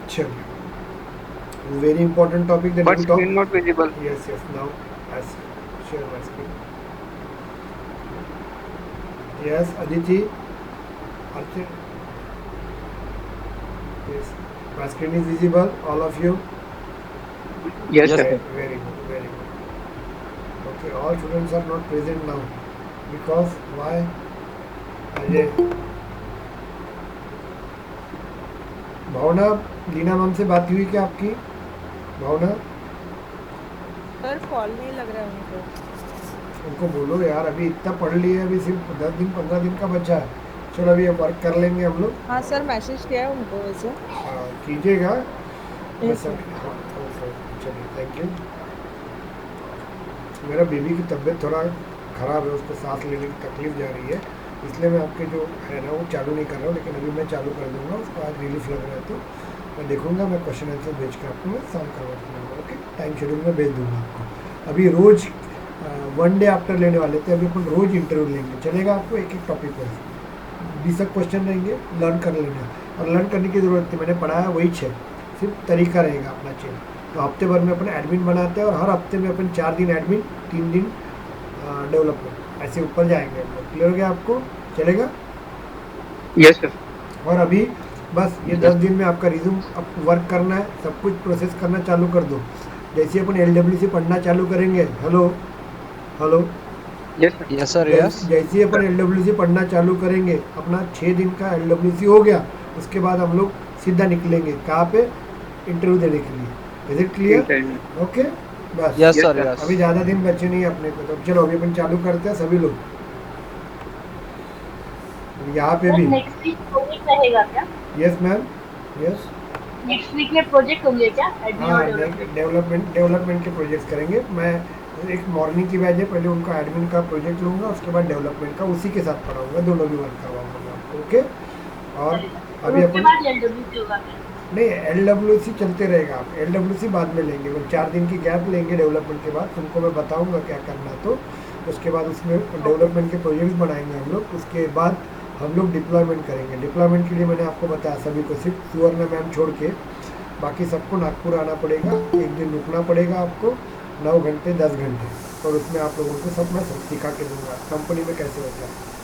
चलिए, very important topic that But we talk. screen not visible. Yes yes, now I share my screen. Yes Aditi, Archan, yes, my screen is visible, all of you. Yes, Yes, sir. sir. Very good, very good. Okay, all students are not present now because why? Ajay, Bhavna, Leena ma'am से बात हुई क्या आपकी? भावना, sir call नहीं लग रहा है उनको. उनको बोलो यार, अभी इतना पढ़ लिया, अभी सिर्फ 10 दिन 15 दिन का बचा है. चलो अभी वर्क कर लेंगे हम लोग. हाँ सर, मैसेज किया है उनको वैसे. हाँ, कीजिएगा. Yes, बस sir. हाँ, ओके, चलिए, थैंक यू. मेरा बेबी की तबीयत थोड़ा ख़राब है, उसको सांस लेने की तकलीफ जा रही है, इसलिए मैं आपके जो है ना वो चालू नहीं कर रहा हूँ, लेकिन अभी मैं चालू कर दूँगा. उसको आज रिलीफ लग रहा है तो मैं देखूँगा, मैं क्वेश्चन आंसर भेज के आपको मैं सॉल्व करवा दूँगा. ओके, टाइम शेड्यूल में भेज दूँगा आपको. अभी रोज़ 1 डे आफ्टर लेने वाले थे, अभी अपन रोज़ इंटरव्यू लेंगे. चलेगा आपको? एक एक टॉपिक पर 20 क्वेश्चन रहेंगे, लर्न कर लेना. और लर्न करने की ज़रूरत नहीं, मैंने पढ़ाया वही 6, सिर्फ तरीका रहेगा अपना चेंज. तो हफ्ते भर में अपन एडमिन बनाते हैं और हर हफ्ते में अपन 4 दिन एडमिन, 3 दिन डेवलपमेंट, ऐसे ऊपर जाएंगे हम लोग. क्लियर हो गया आपको? चलेगा? Yes, sir. और अभी बस ये 10 दिन में आपका रिज्यूम वर्क करना है, सब कुछ प्रोसेस करना चालू कर दो. जैसे अपन LWC पढ़ना चालू करेंगे, hello hello, Yes, sir. Yes, sir. Yes. जैसे ही अपन LWC पढ़ना चालू करेंगे, अपना 6 दिन का LWC हो गया, उसके बाद हम लोग सीधा निकलेंगे कहाँ पे? इंटरव्यू देने के लिए. Is it clear? Interview. Okay, बस. Yes, Yes, sir. sir. Yes. अभी ज़्यादा दिन बचे नहीं है अपने को, तो चलो अभी अपन चालू करते हैं सभी लोग. यहाँ पे भी. नेक्स्ट वीक प्रोजेक्ट रहेगा क्या? Yes ma'am, yes. Next week में प्रोजेक्ट होंगे क्या? एडमिन हाँ, और डेवलपमेंट. डेवलपमेंट के प्रोजेक्ट्स करेंगे. मैं एक मॉर्निंग की बैच है, पहले उनका एडमिन का प्रोजेक्ट लूँगा, उसके बाद डेवलपमेंट का उसी के साथ पढ़ाऊँगा, दोनों भी वर्क करवाऊँगा मैं आपको. ओके. और अभी उसके अपन बाद LWC होगा क्या? नहीं, LWC चलते रहेगा. आप LWC बाद में लेंगे, वो 4 दिन की गैप लेंगे डेवलपमेंट के बाद. तुमको मैं बताऊँगा क्या करना, तो उसके बाद उसमें डेवलपमेंट के प्रोजेक्ट्स बनाएंगे हम लोग. उसके बाद हम लोग डिप्लॉयमेंट करेंगे. डिप्लॉयमेंट के लिए मैंने आपको बताया सभी को, सिर्फ सुवर्ण मैम छोड़ के बाकी सबको नागपुर आना पड़ेगा. एक दिन रुकना पड़ेगा आपको, 9 घंटे 10 घंटे, और उसमें आप लोगों को सब मैं सब सिखा के दूंगा कंपनी में कैसे होता है.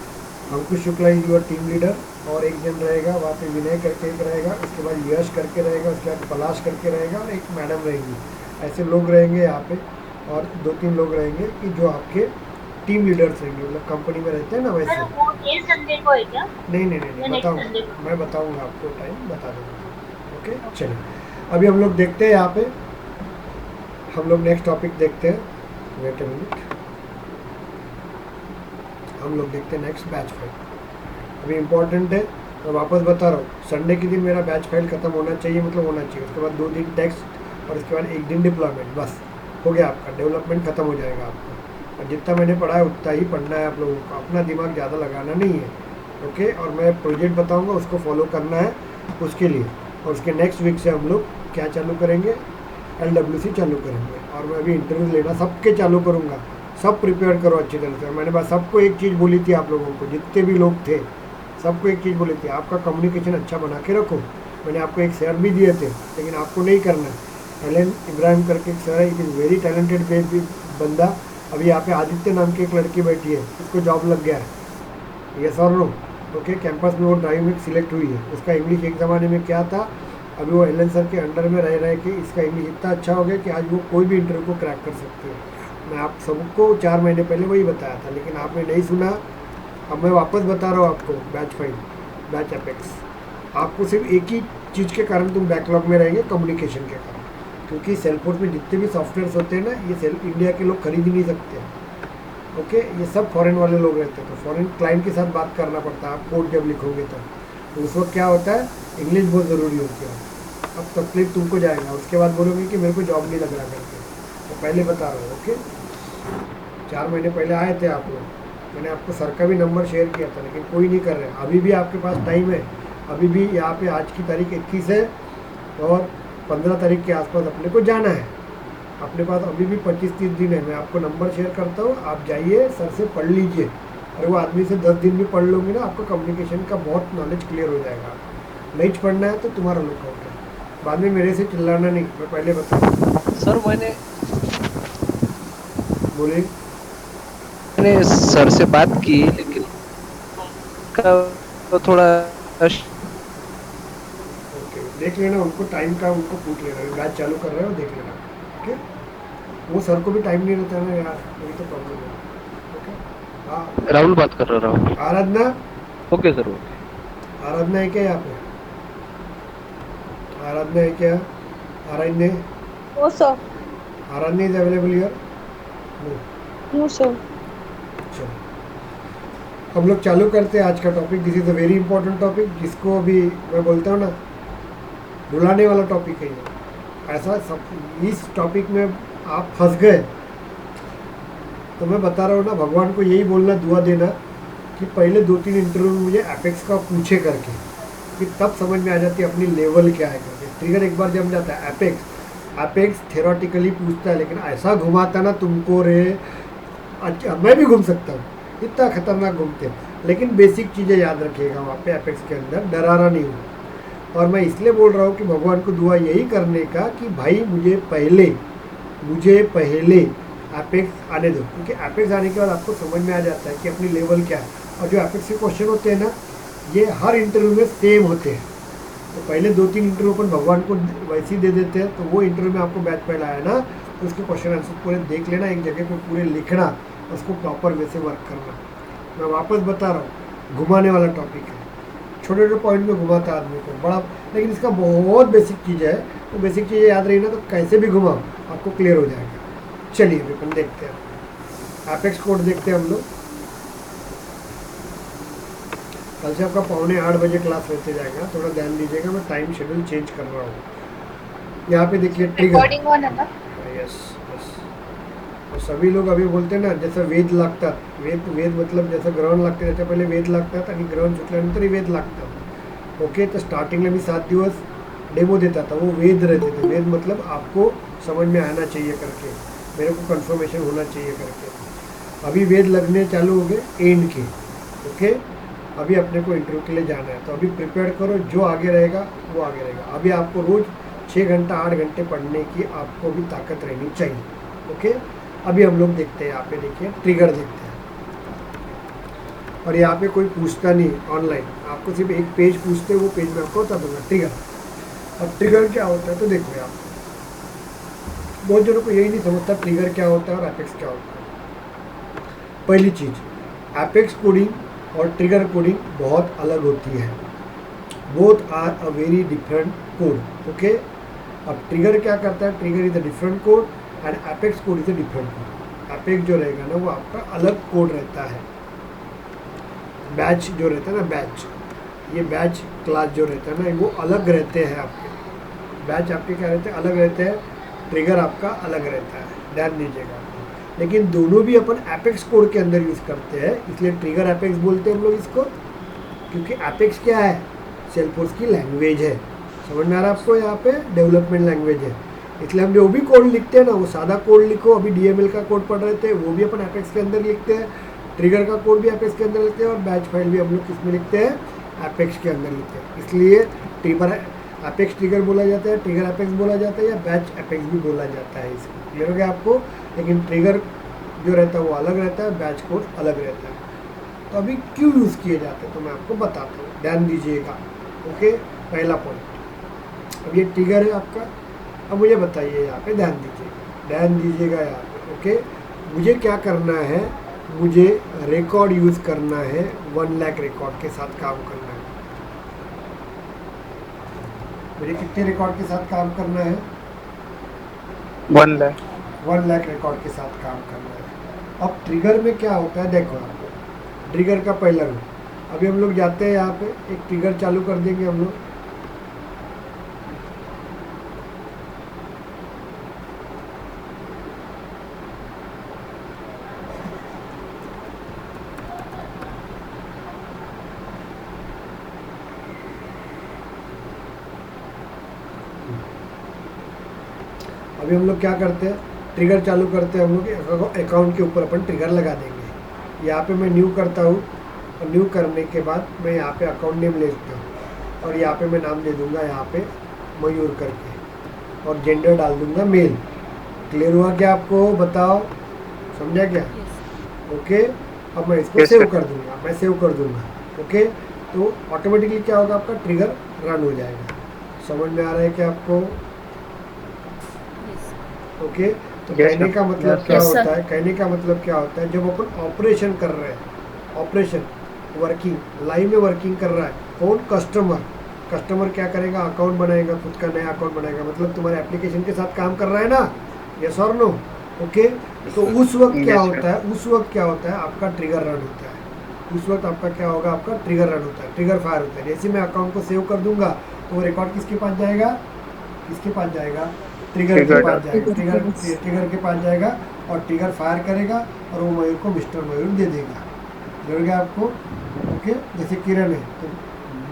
Ankush Shukla is your team leader, और एक जन रहेगा वहाँ पे, विनय करके एक रहेगा, उसके बाद यश करके रहेगा, उसके बाद पलाश करके रहेगा, और एक मैडम रहेंगी. ऐसे लोग रहेंगे यहाँ पे, और 2-3 लोग रहेंगे कि जो आपके टीम लीडर्स रहेंगे, मतलब कंपनी में रहते हैं ना वैसे. सर वो ये संडे को है क्या? नहीं नहीं नहीं, या नहीं नेक्स्ट संडे बताऊँगा, को? मैं बताऊँगा आपको, टाइम बता दूँगा. ओके, चलिए अभी हम लोग देखते हैं यहाँ पे, हम लोग नेक्स्ट टॉपिक देखते हैं. वेट अ मिनट, हम लोग देखते हैं नेक्स्ट बैच फाइल. अभी इम्पोर्टेंट है, मैं वापस बता रहा हूँ, संडे के दिन मेरा बैच फाइल खत्म होना चाहिए, मतलब होना चाहिए. उसके बाद 2 दिन टेक्स्ट, और उसके बाद 1 दिन डिप्लॉयमेंट. बस हो गया आपका, डेवलपमेंट खत्म हो जाएगा आपका. और जितना मैंने पढ़ा है उतना ही पढ़ना है आप लोगों को, अपना दिमाग ज़्यादा लगाना नहीं है. ओके, और मैं प्रोजेक्ट बताऊँगा, उसको फॉलो करना है उसके लिए. और उसके नेक्स्ट वीक से हम लोग क्या चालू करेंगे? LWC चालू करेंगे. और मैं अभी इंटरव्यू लेना सबके चालू करूँगा. सब प्रिपेयर करो अच्छी तरह से. मैंने बस सबको एक चीज़ बोली थी, आप लोगों को जितने भी लोग थे सबको एक चीज़ बोली थी, आपका कम्युनिकेशन अच्छा बना के रखो. मैंने आपको एक सर भी दिए थे, लेकिन आपको नहीं करना है. एलन इब्राहिम करके एक सर है, इट इज़ वेरी टैलेंटेड बंदा. अभी यहाँ पे आदित्य नाम की एक लड़की बैठी है, उसको जॉब लग गया है. यस और नो? ओके, कैंपस में वो ड्राइव में सिलेक्ट हुई है. उसका इंग्लिश एक ज़माने में क्या था, अभी वो एलन सर के अंडर में रह रहे कि इसका इंग्लिश इतना अच्छा हो गया कि आज वो कोई भी इंटरव्यू को क्रैक कर सकते हो. मैं आप सबको 4 महीने पहले वही बताया था, लेकिन आपने नहीं सुना. अब मैं वापस बता रहा हूँ आपको, बैच फाइल, बैच अपेक्स. आपको सिर्फ एक ही चीज़ के कारण तुम बैकलॉग में रहेंगे, कम्युनिकेशन के कारण. क्योंकि सेल्फोर्स में जितने भी सॉफ्टवेयर्स होते हैं ना, ये इंडिया के लोग खरीद ही नहीं सकते हैं. ओके, ये सब फॉरेन वाले लोग रहते हैं, तो फॉरेन क्लाइंट के साथ बात करना पड़ता है. आप कोड जब लिखोगे तो उस वक्त क्या होता है, इंग्लिश बहुत ज़रूरी होती है. अब तकलीफ तुमको जाएगा, उसके बाद बोलोगे कि मेरे को जॉब नहीं लग रहा करके. तो पहले बता रहा हूँ. ओके, 4 महीने पहले आए थे आप लोग, मैंने आपको सर का भी नंबर शेयर किया था, लेकिन कोई नहीं कर रहे. अभी भी आपके पास टाइम है, अभी भी यहाँ पे आज की तारीख 21 है, और 15 तारीख के आसपास अपने को जाना है. अपने पास अभी भी 25-30 दिन है. मैं आपको नंबर शेयर करता हूँ, आप जाइए सर से पढ़ लीजिए. अरे वो आदमी से 10 दिन भी पढ़ लोगे ना, आपका कम्युनिकेशन का बहुत नॉलेज क्लियर हो जाएगा. नहीं पढ़ना है तो तुम्हारा लुकआउट है. बाद में मेरे से चिल्लाना नहीं, मैं पहले बता रहा हूँ। सर मैंने बोलिए। सर से बात की, लेकिन का तो थोड़ा ओके, देख लेना उनको टाइम का, उनको पूछ लेना, बैच चालू कर रहे हो देख लेना। ओके, वो सर को भी टाइम नहीं रहता है ना यार, यही तो प्रॉब्लम है। ओके, हाँ। राहुल बात कर रहा, Rahul. Aradhana, okay sir, okay. Aradhana है क्या यहाँ पे? आराधना है क्या? Aradhana, no sir, Aradhana is available here? No sir. चलो हम लोग चालू करते हैं आज का topic. This is a very important topic, जिसको अभी मैं बोलता हूँ ना, रुलाने वाला टॉपिक है ये। ऐसा सब इस टॉपिक में आप फंस गए तो मैं बता रहा हूँ ना, भगवान को यही बोलना, दुआ देना कि पहले 2-3 इंटरव्यू में मुझे एपेक्स का पूछे करके, कि तब समझ में आ जाती है अपनी लेवल क्या है करके। ट्रिगर एक बार जम जाता है, एपेक्स थेरोटिकली पूछता है, लेकिन ऐसा घुमाता ना तुमको रे, अच्छा मैं भी घूम सकता हूँ, इतना खतरनाक घूमते हैं। लेकिन बेसिक चीज़ें याद रखिएगा वहाँ पे एपेक्स के अंदर, डराना नहीं हो। और मैं इसलिए बोल रहा हूँ कि भगवान को दुआ यही करने का कि भाई मुझे पहले एपेक्स आने दो, क्योंकि एपेक्स आने के बाद आपको समझ में आ जाता है कि अपनी लेवल क्या है। और जो एपेक्स के क्वेश्चन होते हैं ना, ये हर इंटरव्यू में सेम होते हैं। तो पहले 2-3 इंटरव्यू अपन भगवान को वैसे ही दे देते हैं, तो वो इंटरव्यू में आपको बैच पहला आया ना, तो उसके क्वेश्चन आंसर पूरे देख लेना, एक जगह को पूरे लिखना, उसको प्रॉपर वे से वर्क करना। मैं वापस बता रहा हूँ, घुमाने वाला टॉपिक है, छोटे छोटे पॉइंट में घुमाता है आदमी को बड़ा, लेकिन इसका बहुत बेसिक चीज़ है। तो बेसिक चीज़ें याद रही ना, तो कैसे भी घुमाओ आपको क्लियर हो जाएगा। चलिए अभी अपन देखते हैं एपेक्स कोड, देखते हैं हम लोग। कल से आपका 7:45 बजे क्लास रहते जाएगा, थोड़ा ध्यान दीजिएगा, मैं टाइम शेड्यूल चेंज कर रहा हूँ। यहाँ पे देखिए ट्रिगर, रिकॉर्डिंग ऑन है ना? Yes yes. और सभी लोग अभी बोलते हैं ना, जैसे वेद लागतात, वेद मतलब जसं ग्रहण लागते त्याच्या पहिले वेद लागतात आणि ग्रहण सुटल्यानंतर वेद लागतात। ओके, तो स्टार्टिंग में भी 7 दिवस डेमो देता था, वो वेद रहते थे। वेद मतलब आपको समझ में आना चाहिए करके, मेरे को कंफर्मेशन होना चाहिए करके। अभी वेद लगने चालू हो गए एंड के। ओके, अभी अपने को इंटरव्यू के लिए जाना है, तो अभी प्रिपेयर करो, जो आगे रहेगा वो आगे रहेगा। अभी आपको रोज़ 6 घंटा 8 घंटे पढ़ने की आपको भी ताकत रहनी चाहिए। ओके, अभी हम लोग देखते हैं, यहाँ पे देखिए ट्रिगर देखते हैं। और यहाँ पे कोई पूछता नहीं ऑनलाइन, आपको सिर्फ एक पेज पूछते हैं, वो पेज में आपको बता दूंगा ट्रिगर। अब ट्रिगर क्या होता है तो देखो, आप बहुत जनों को यही नहीं समझता ट्रिगर क्या होता है और एपेक्स क्या होता है। पहली चीज़, एपेक्स कोडिंग और ट्रिगर कोडिंग बहुत अलग होती है। Both are a very different code. Okay, अब ट्रिगर क्या करता है, trigger is a different code and apex code is a different code. Apex जो रहेगा ना, वो आपका अलग कोड रहता है। बैच जो रहता है ना, बैच, ये बैच क्लास जो रहता है ना, वो अलग रहते हैं आपके। बैच आपके क्या रहते हैं, अलग रहते हैं। ट्रिगर आपका अलग रहता है, ध्यान दीजिएगा। लेकिन दोनों भी अपन एपेक्स कोड के अंदर यूज़ करते हैं, इसलिए ट्रिगर एपेक्स बोलते हैं हम लोग इसको, क्योंकि एपेक्स क्या है, सेल्सफोर्स की लैंग्वेज है। समझ में आ रहा है आपको, यहाँ पे डेवलपमेंट लैंग्वेज है। इसलिए हम जो भी कोड लिखते हैं ना, वो सादा कोड लिखो। अभी डीएमएल का कोड पढ़ रहे थे, वो भी अपन एपेक्स के अंदर लिखते हैं। ट्रिगर का कोड भी एपेक्स के अंदर लिखते हैं, और बैच फाइल भी हम लोग किस में लिखते हैं, एपेक्स के अंदर लिखते हैं। इसलिए ट्रिगर एपेक्स ट्रिगर बोला जाता है, ट्रिगर एपेक्स बोला जाता है, या बैच एपेक्स भी बोला जाता है। इसको क्लियर हो गया आपको। लेकिन ट्रिगर जो रहता है वो अलग रहता है, बैच कोड अलग रहता है। तो अभी क्यों यूज़ किए जाते हैं तो मैं आपको बताता हूँ, ध्यान दीजिएगा। ओके, पहला पॉइंट, अब ये ट्रिगर है आपका। अब मुझे बताइए, यहाँ पे ध्यान दीजिएगा यहाँ पे। ओके, मुझे क्या करना है, मुझे रिकॉर्ड यूज़ करना है, 1 लाख रिकॉर्ड के साथ काम करना है। मुझे कितने रिकॉर्ड के साथ काम करना है, 1 लाख। 1 लाख रिकॉर्ड के साथ काम करना है। अब ट्रिगर में क्या होता है, देखो आपको ट्रिगर का पहला रूल। अभी हम लोग जाते हैं यहाँ पे, एक ट्रिगर चालू कर देंगे हम लोग। अभी हम लोग क्या करते हैं, ट्रिगर चालू करते हैं हम लोग, अकाउंट के ऊपर अपन ट्रिगर लगा देंगे। यहाँ पे मैं न्यू करता हूँ, और न्यू करने के बाद मैं यहाँ पे अकाउंट नेम ले लेता हूँ, और यहाँ पे मैं नाम दे दूँगा यहाँ पे मयूर करके, और जेंडर डाल दूंगा मेल। क्लियर हुआ क्या आपको? बताओ, समझा क्या? यस ओके, अब मैं इसको Yes, सेव sir. कर दूंगा, मैं सेव कर दूंगा। ओके, तो ऑटोमेटिकली क्या होगा, आपका ट्रिगर रन हो जाएगा। समझ में आ रहा है क्या आपको? यस ओके, तो Yes, कहने sir. का मतलब Yes, क्या sir. होता है, कहने का मतलब क्या होता है, जब अपन ऑपरेशन कर रहे हैं, ऑपरेशन वर्किंग लाइव में वर्किंग कर रहा है कौन? कस्टमर। कस्टमर क्या करेगा? अकाउंट बनाएगा, खुद का नया अकाउंट बनाएगा, मतलब तुम्हारे एप्लीकेशन के साथ काम कर रहा है ना, यस और नो? ओके, तो उस वक्त क्या Yes, sir. होता है, उस वक्त क्या होता है, आपका ट्रिगर रन होता है। उस वक्त आपका क्या होगा, आपका ट्रिगर रन होता है, ट्रिगर फायर होता है। जैसे मैं अकाउंट को सेव कर दूंगा तो वो रिकॉर्ड किसके पास जाएगा? किसके पास जाएगा? ट्रिगर के Trigger पास dot. जाएगा, ट्रिगर के पास जाएगा, और ट्रिगर फायर करेगा, और वो मयूर को मिस्टर मयूर दे देगा। जुड़ गया आपको? ओके, जैसे किरण है तो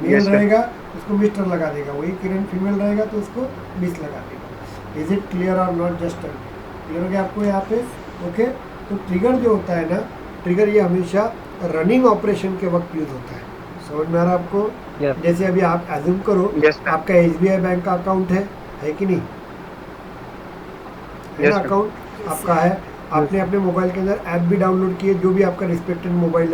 मेल Yes, sir. रहेगा, उसको मिस्टर लगा देगा, वही किरण फीमेल रहेगा तो उसको मिस लगा देगा। इज इट क्लियर और नॉट? जस्ट क्लियर हो गया आपको यहाँ पे? ओके, तो ट्रिगर जो होता है ना, ट्रिगर ये हमेशा रनिंग ऑपरेशन के वक्त यूज होता है। समझ में आ रहा है आपको? Yes. जैसे अभी आप एज्यूम करो Yes, sir. आपका SBI बैंक का अकाउंट है कि नहीं? है Yes, ना? sir. अकाउंट आपका है, आपने अपने मोबाइल के अंदर ऐप भी डाउनलोड किए, जो भी आपका रिस्पेक्टेड मोबाइल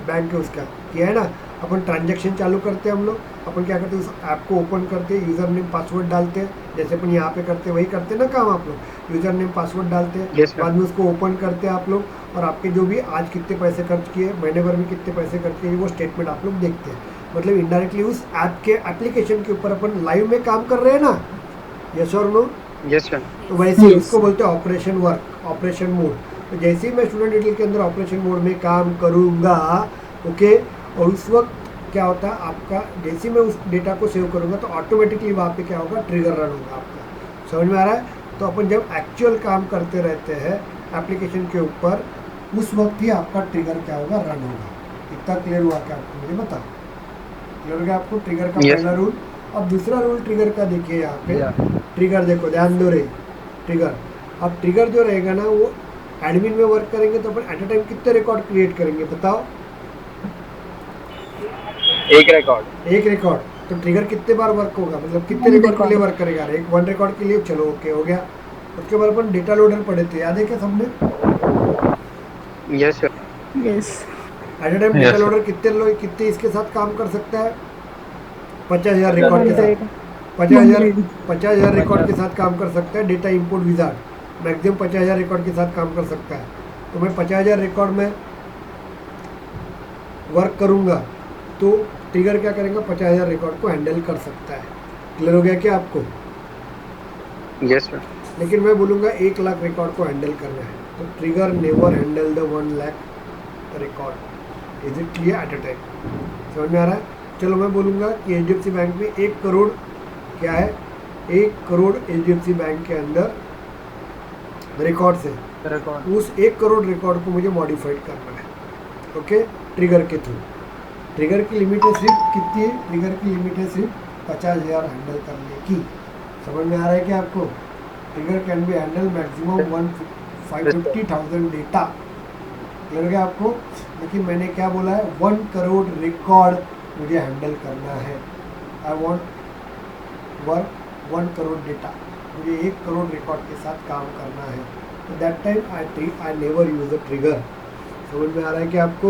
बैंक है उसका किया है ना। अपन ट्रांजैक्शन चालू करते हैं, हम लोग अपन क्या करते हैं, उस ऐप को ओपन करते हैं, यूज़र नेम पासवर्ड डालते हैं, जैसे अपन यहाँ पे करते हैं वही करते हैं ना काम आप लोग। यूज़र नेम पासवर्ड डालते हैं, Yes, sir. बाद में उसको ओपन करते हैं आप लोग, और आपके जो भी आज कितने पैसे खर्च किए, महीने भर में कितने पैसे खर्च किए, वो स्टेटमेंट आप लोग देखते हैं। मतलब इनडायरेक्टली उस ऐप के एप्लीकेशन के ऊपर अपन लाइव में काम कर रहे हैं ना, यस और नो? Yes, sir. तो वैसे ही उसको बोलते हैं ऑपरेशन वर्क, ऑपरेशन मोड। तो जैसे ही मैं स्टूडेंट डिटेल के अंदर ऑपरेशन मोड में काम करूँगा, ओके, और उस वक्त क्या होता है आपका, जैसे ही मैं उस डेटा को सेव करूँगा तो ऑटोमेटिकली वहाँ पे क्या होगा, ट्रिगर रन होगा आपका। समझ में आ रहा है? तो अपन जब एक्चुअल काम करते रहते हैं एप्लीकेशन के ऊपर, उस वक्त ही आपका ट्रिगर क्या होगा, रन होगा। इतना क्लियर हुआ क्या आपको? मुझे बताओ, क्लियर हो गया आपको ट्रिगर का Yes. पहला रूल? अब दूसरा रूल ट्रिगर का देखिए यहाँ पे। Yeah. ट्रिगर देखो, ध्यान दो रे, ट्रिगर। अब ट्रिगर जो रहेगा ना, वो एडमिन में वर्क करेंगे तो अपन एट अ टाइम कितने रिकॉर्ड क्रिएट करेंगे, बताओ? एक रिकॉर्ड. एक रिकॉर्ड। तो ट्रिगर कितने बार वर्क होगा, मतलब कितने रिकॉर्ड के लिए वर्क करेगा? एक वन रिकॉर्ड के लिए, चलो ओके हो गया। उसके बाद अपन डेटा लोडर पढ़े थे, याद है क्या सबने? Yes, sir. Yes eight a time Yes, data sir. Loader कितने लोग, कितने इसके साथ काम कर सकता है? 50,000 रिकॉर्ड के साथ। 50,000 रिकॉर्ड के साथ काम कर सकता है data import wizard. Maximum 50,000 record के साथ काम कर सकता है। तो मैं 50,000 रिकॉर्ड में वर्क करूँगा तो ट्रिगर क्या करेगा, 50,000 रिकॉर्ड को हैंडल कर सकता है। क्लियर हो गया क्या आपको? Yes, sir. लेकिन मैं बोलूँगा 1 लाख रिकॉर्ड को हैंडल करना है, तो trigger never handle the 1 lakh record. Is it clear eight a time? समझ में आ रहा है? चलो मैं बोलूँगा कि HDFC बैंक में 1 करोड़ क्या है, 1 करोड़ HDFC बैंक के अंदर रिकॉर्ड्स है। Record. उस 1 करोड़ रिकॉर्ड को मुझे मॉडिफाइड करना है, ओके, ट्रिगर के थ्रू। ट्रिगर की लिमिट है सिर्फ कितनी है? ट्रिगर की लिमिट है सिर्फ 50,000 हैंडल करने की। समझ में आ रहा है क्या आपको? Trigger can B handle maximum 550,000 data. Clear हो गया आपको? लेकिन मैंने क्या बोला है, 1 करोड़ रिकॉर्ड मुझे हैंडल करना है। I want work 1 crore data, मुझे 1 करोड़ रिकॉर्ड के साथ काम करना है। तो that time I never use a trigger. समझ में आ रहा है क्या आपको?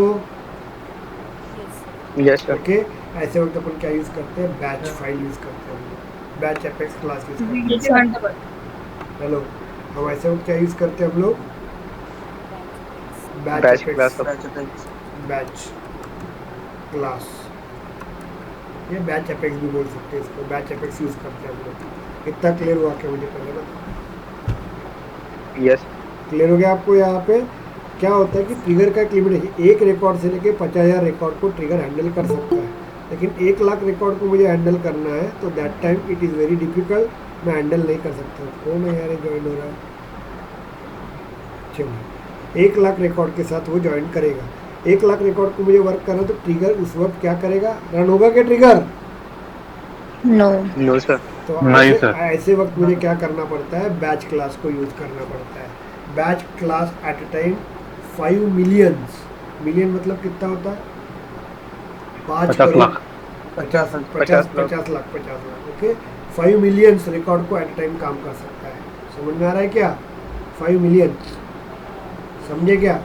Yes Yes, sir. ओके, ऐसे वक्त अपन क्या यूज़ करते हैं, बैच फाइल यूज़ करते हैं, बैच एपेक्स क्लास यूज़ करते हैं। हेलो, हम ऐसे वक्त क्या यूज़ करते हैं हम लोग, batch Batch apex, class. Batch class, ये बैच एपेक्स भी बोल सकते हैं इसको, बैच एपेक्स यूज़ करते हैं हम लोग। इतना क्लियर हुआ क्या मुझे पहले बता? Yes. क्लियर हो गया आपको? यहाँ पे क्या होता है कि ट्रिगर का एक लिमिट है, 1 रिकॉर्ड से लेके 50,000 रिकॉर्ड को ट्रिगर हैंडल कर सकता है। लेकिन 1 लाख रिकॉर्ड को मुझे हैंडल करना है तो that time it is very difficult, मैं हैंडल नहीं कर सकता। कौन है यार ज्वाइन हो रहा है? चलो, 1 लाख रिकॉर्ड के साथ वो ज्वाइन करेगा। 1 लाख रिकॉर्ड को मुझे वर्क करना, तो ट्रिगर उस वक्त क्या करेगा, रन होगा क्या ट्रिगर? No No, sir. तो नहीं ऐसे, सर। ऐसे वक्त मुझे क्या करना पड़ता है, बैच क्लास को यूज़ करना पड़ता है। Batch class eight a time 5 millions, million मतलब कितना होता है, 5 50 crore, lakh. 50 50 lakh, okay, 5 millions record को एट टाइम काम कर सकता है। समझ में आ रहा है क्या? 5 मिलियन, समझे क्या?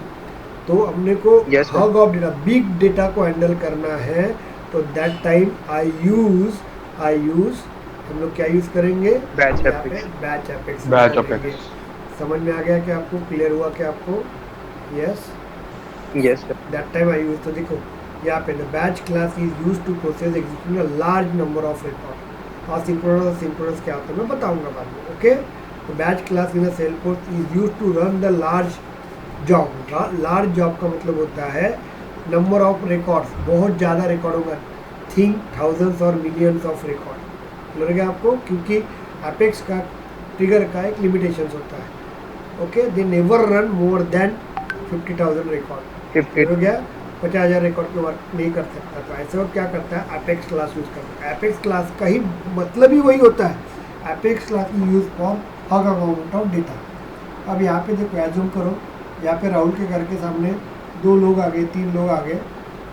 तो हमने को Yes, sir. Hug of data, big data को हैंडल करना है, तो दैट टाइम आई यूज हम लोग क्या यूज करेंगे? Batch यहाँ पे Apex. Batch apex. Batch Apex. समझ में आ गया क्या आपको? क्लियर हुआ क्या आपको? Yes, Yes, sir. That time I use. तो देखो यहाँ पे the batch class is use to process executing a large number of record. और सिंक्रोनस क्या होता है मैं बताऊंगा बाद में। ओके, तो batch class in Salesforce is use to run the large job. Large job का मतलब होता है नंबर ऑफ रिकॉर्ड्स, बहुत ज़्यादा रिकॉर्ड होगा। थिंक थाउजेंड्स और मिलियंस ऑफ रिकॉर्ड। लग गया आपको? क्योंकि एपेक्स का ट्रिगर का एक लिमिटेशंस होता है। Okay, they never run more than 50,000 record. 50. हो गया, 50,000 रिकॉर्ड के वर्क नहीं कर सकता। तो ऐसे वक्त क्या करता है? एपेक्स क्लास यूज़ करता है। एपेक्स क्लास का ही मतलब ही वही होता है। एपेक्स क्लास की use for hug amount of data. अब यहाँ पे देखो, एज्यूम करो यहाँ पे राहुल के घर के सामने 2 लोग आ गए, 3 लोग आ गए,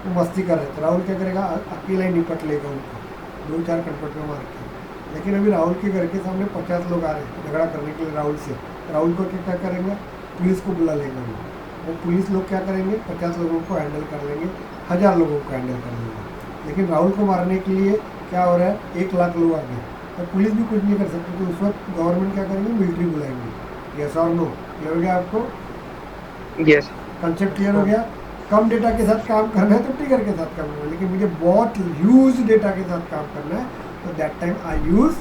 वो मस्ती कर रहे थे। राहुल क्या करेगा? अकेला ही निपट लेगा उनको, 2-4 कटपट में मार के। लेकिन अभी राहुल के घर के सामने 50 लोग आ रहे हैं झगड़ा करने के लिए राहुल से। राहुल को क्या करेंगे? पुलिस को बुला लेंगे। वो पुलिस लोग क्या करेंगे? 50 लोगों को हैंडल कर लेंगे, 1000 लोगों को हैंडल कर लेंगे। लेकिन राहुल को मारने के लिए क्या हो रहा है? 1 लाख लोग आ गए, तो पुलिस भी कुछ नहीं कर सकती। तो उस वक्त गवर्नमेंट क्या करेंगे? मिलिट्री बुलाएंगे। यस और नो? क्लियर हो गया आपको? Yes. कंसेप्ट क्लियर हो गया? कम डेटा के साथ काम करना है तो ट्रिगर के साथ करना है, लेकिन मुझे बहुत ह्यूज डेटा के साथ काम करना है, तो that time I use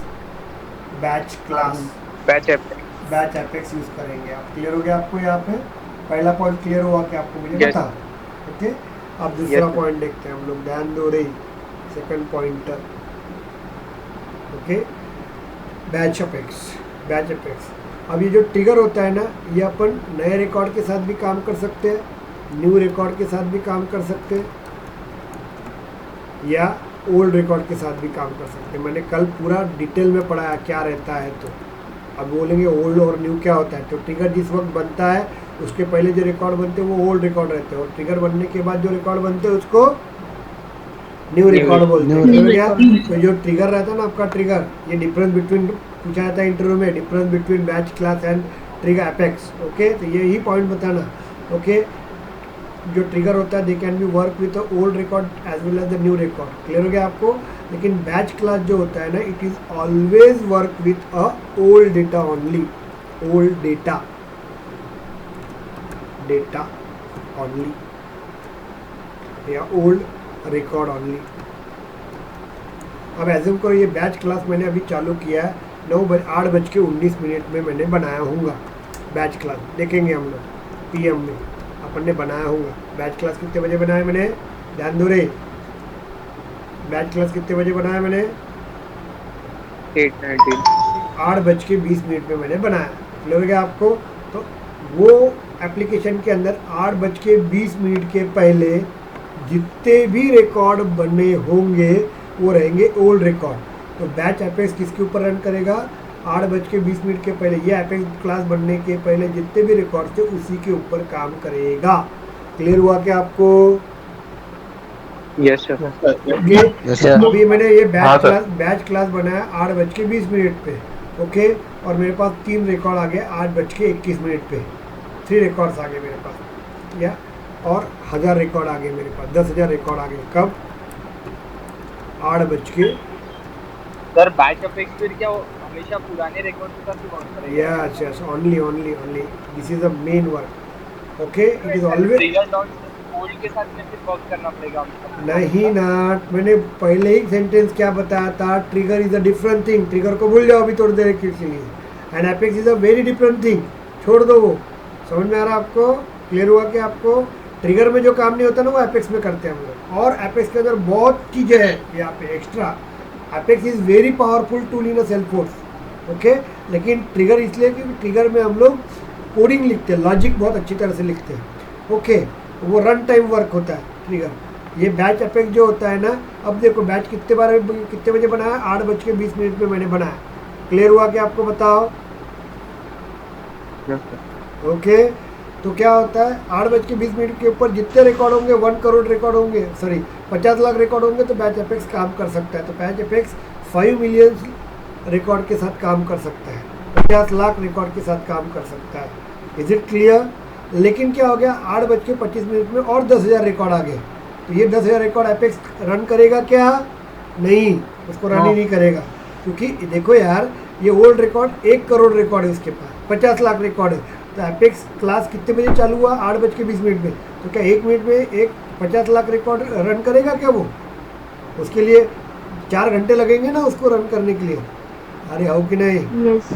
batch class, Batch Apex. Batch apex use करेंगे। आप क्लियर हो गया आपको? यहाँ पे पहला पॉइंट क्लियर हुआ कि आपको मुझे Yes. बता। ओके, अब दूसरा Yes. पॉइंट देखते हैं हम लोग। ध्यान दो रे, second pointer. Okay, batch apex. Batch apex, अब ये जो ट्रिगर होता है ना, ये अपन नए रिकॉर्ड के साथ भी काम कर सकते हैं, न्यू रिकॉर्ड के साथ भी काम कर सकते हैं, या ओल्ड रिकॉर्ड के साथ भी काम कर सकते हैं। मैंने कल पूरा डिटेल में पढ़ाया क्या रहता है। तो अब बोलेंगे ओल्ड और न्यू क्या होता है? तो ट्रिगर जिस वक्त बनता है उसके पहले जो रिकॉर्ड बनते हैं वो ओल्ड रिकॉर्ड रहते हैं, और ट्रिगर बनने के बाद जो रिकॉर्ड बनते हैं उसको न्यू रिकॉर्ड बोलते हैं। New समझ गया? record. तो जो ट्रिगर रहता है ना आपका ट्रिगर, ये डिफरेंस बिटवीन पूछा जाता है इंटरव्यू में, difference between batch class and trigger apex. Okay, तो यही पॉइंट बताना। ओके, जो ट्रिगर होता है they can be work with old record as well as the new record. Clear हो गया आपको? लेकिन बैच क्लास जो होता है ना, it is always work with a old data only. Old data only, या ओल्ड रिकॉर्ड ओनली। अब एज्यूम करो ये बैच क्लास मैंने अभी चालू किया है, 8:19 में मैंने बनाया होगा बैच क्लास। देखेंगे हम लोग PM में अपन ने बनाया होगा बैच क्लास। कितने बजे बनाया मैंने? ध्यान दो रे, बैच क्लास कितने बजे बनाया मैंने? 8:19. 8:20 में मैंने बनाया। क्लियर हो गया आपको? तो वो एप्लीकेशन के अंदर 8:20 के पहले जितने भी रिकॉर्ड बने होंगे वो रहेंगे ओल्ड रिकॉर्ड। तो बैच एपेक्स किसके ऊपर रन करेगा? 8:20 के पहले, ये एपेक्स क्लास बनने के पहले जितने भी रिकॉर्ड थे उसी के ऊपर काम करेगा। क्लियर हुआ क्या आपको? Yes, sir. Okay, Yes, sir. अभी मैंने ये हाँ, सर। बैच क्लास बनाया 8:20 पे। ओके, और मेरे पास 3 रिकॉर्ड आ गए 8:21 पे। 3 रिकॉर्ड्स आ गए मेरे पास, या और 1000 रिकॉर्ड आ गए मेरे पास, 10,000 रिकॉर्ड आ गए। कब? 8:00। सर बैच अपेक्स फिर क्या वो हमेशा पुराने रिकॉर्ड के साथ ही वर्क करेगा? Yes, only this is the main work. Okay, it is always trigger dot old के साथ में फिर वर्क करना पड़ेगा हमको। नहीं ना, मैंने पहले ही सेंटेंस क्या बताया था? Trigger is a different thing. Trigger को भूल जाओ अभी थोड़ी देर के लिए, and apex is a very different thing. छोड़ दो वो। समझ में आ रहा है आपको? क्लियर हुआ कि आपको? ट्रिगर में जो काम नहीं होता ना वो एपेक्स में करते हैं हम लोग, और एपेक्स के अंदर बहुत चीज़ें हैं यहाँ पे extra. Apex is very powerful tool in a Salesforce. Okay, लेकिन ट्रिगर इसलिए क्योंकि ट्रिगर में हम लोग कोडिंग लिखते हैं, लॉजिक बहुत अच्छी तरह से लिखते हैं। ओके, वो रन टाइम वर्क होता है ट्रिगर। ये बैच एपेक्स जो होता है ना, अब देखो बैच कितने बजे बनाया? 8:20 में मैंने बनाया। क्लियर हुआ कि आपको? बताओ। Yes, sir. ओके, तो क्या होता है? 8:20 के ऊपर जितने रिकॉर्ड होंगे 1 करोड़ रिकॉर्ड होंगे, सॉरी 50 लाख रिकॉर्ड होंगे, तो बैच एपेक्स काम कर सकता है। तो बैच एपेक्स 5 मिलियन रिकॉर्ड के साथ काम कर सकता है, 50 लाख रिकॉर्ड के साथ काम कर सकता है। Is it clear? लेकिन क्या हो गया, 8:25 में और 10,000 रिकॉर्ड आ गए, तो ये 10,000 रिकॉर्ड एपेक्स रन करेगा क्या? नहीं, उसको रन ही नहीं करेगा, क्योंकि देखो यार ये ओल्ड रिकॉर्ड 1 करोड़ रिकॉर्ड है उसके पास, 50 लाख रिकॉर्ड है। तो एपेक्स क्लास कितने बजे चालू हुआ? 8:20 में। तो क्या 1 मिनट में एक 50 लाख रिकॉर्ड रन करेगा क्या वो? उसके लिए 4 घंटे लगेंगे ना उसको रन करने के लिए। अरे हो कि नहीं? यस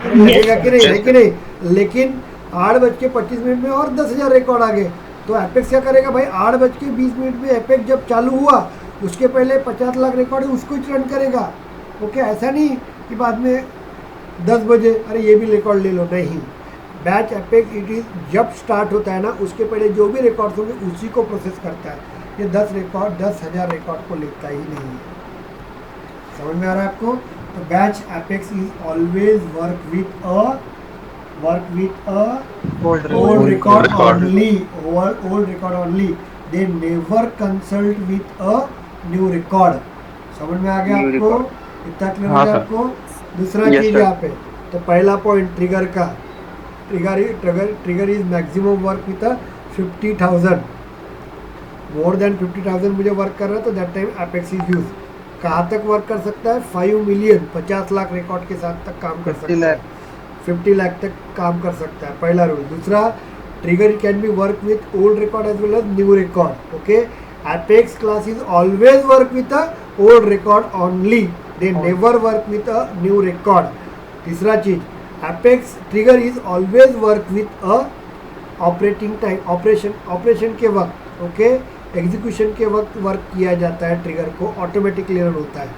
लगेगा कि नहीं? है कि नहीं? लेकिन 8:25 में और 10,000 रिकॉर्ड आ गए, तो एपेक्स क्या करेगा भाई? 8:20 में एपेक्स जब चालू हुआ उसके पहले 50 लाख रिकॉर्ड है उसको ही रन करेगा। ओके, ऐसा नहीं कि बाद में 10 बजे अरे ये भी रिकॉर्ड ले लो, नहीं। बैच एपेक्स इट इज जब स्टार्ट होता है ना उसके पहले जो भी रिकॉर्ड्स होंगे उसी को प्रोसेस करता है। ये 10,000 रिकॉर्ड को लेता ही नहीं है। समझ में आ रहा है आपको? तो batch apex is always work with a old record only. They never consult with a new record. समझ में आ गया New आपको? record. इतना क्लियर हो हाँ गया सर। आपको? दूसरा Yes, चीज sir. यहाँ पे, तो पहला पॉइंट ट्रिगर का, trigger is maximum work with 50,000, more than 50,000 मुझे वर्क कर रहा है तो that time apex is use. कहाँ तक वर्क कर सकता है? 5 मिलियन, 50 लाख रिकॉर्ड के साथ तक काम कर सकता है, 50 लाख तक काम कर सकता है, पहला रूल। दूसरा, trigger can be work with old record as well as new record. Okay, apex class is always work with a old record only, they never work with a new record. तीसरा चीज, apex trigger is always work with a operating time, operation के वक्त, okay, execution के वक्त work किया जाता है, trigger को ऑटोमेटिकली रन होता है।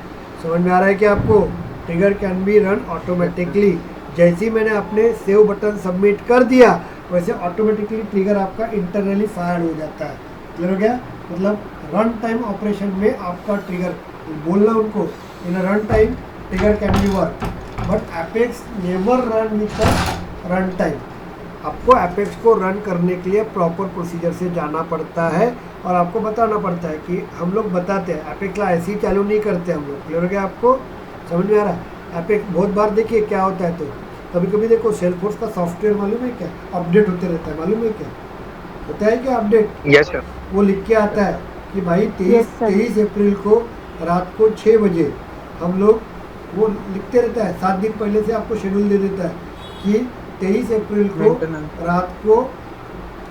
समझ में आ रहा है कि आपको? Trigger can be run automatically. जैसे ही मैंने अपने सेव बटन सबमिट कर दिया वैसे ऑटोमेटिकली ट्रिगर आपका इंटरनली फायर हो जाता है। क्लियर हो गया? मतलब रन टाइम ऑपरेशन में आपका ट्रिगर, बोलना उनको in run time trigger can be work, but Apex never run with run time. आपको एपेक्स को रन करने के लिए प्रॉपर प्रोसीजर से जाना पड़ता है और आपको बताना पड़ता है कि हम लोग बताते हैं एपेक्स ऐसे ही चालू नहीं करते हम लोग। क्लियर हो गया आपको? समझ में आ रहा है? एपेक्स बहुत बार देखिए क्या होता है, तो कभी कभी देखो सेल्सफोर्स का सॉफ्टवेयर मालूम है क्या, अपडेट होते रहता है, मालूम है क्या होता है? क्या अपडेट? Yes, sir. वो लिख के आता है कि भाई Yes, sir. 23 अप्रैल को रात को 6 बजे हम लोग, वो लिखते रहता है 7 दिन पहले से आपको शेड्यूल दे देता है कि 23 अप्रैल को रात को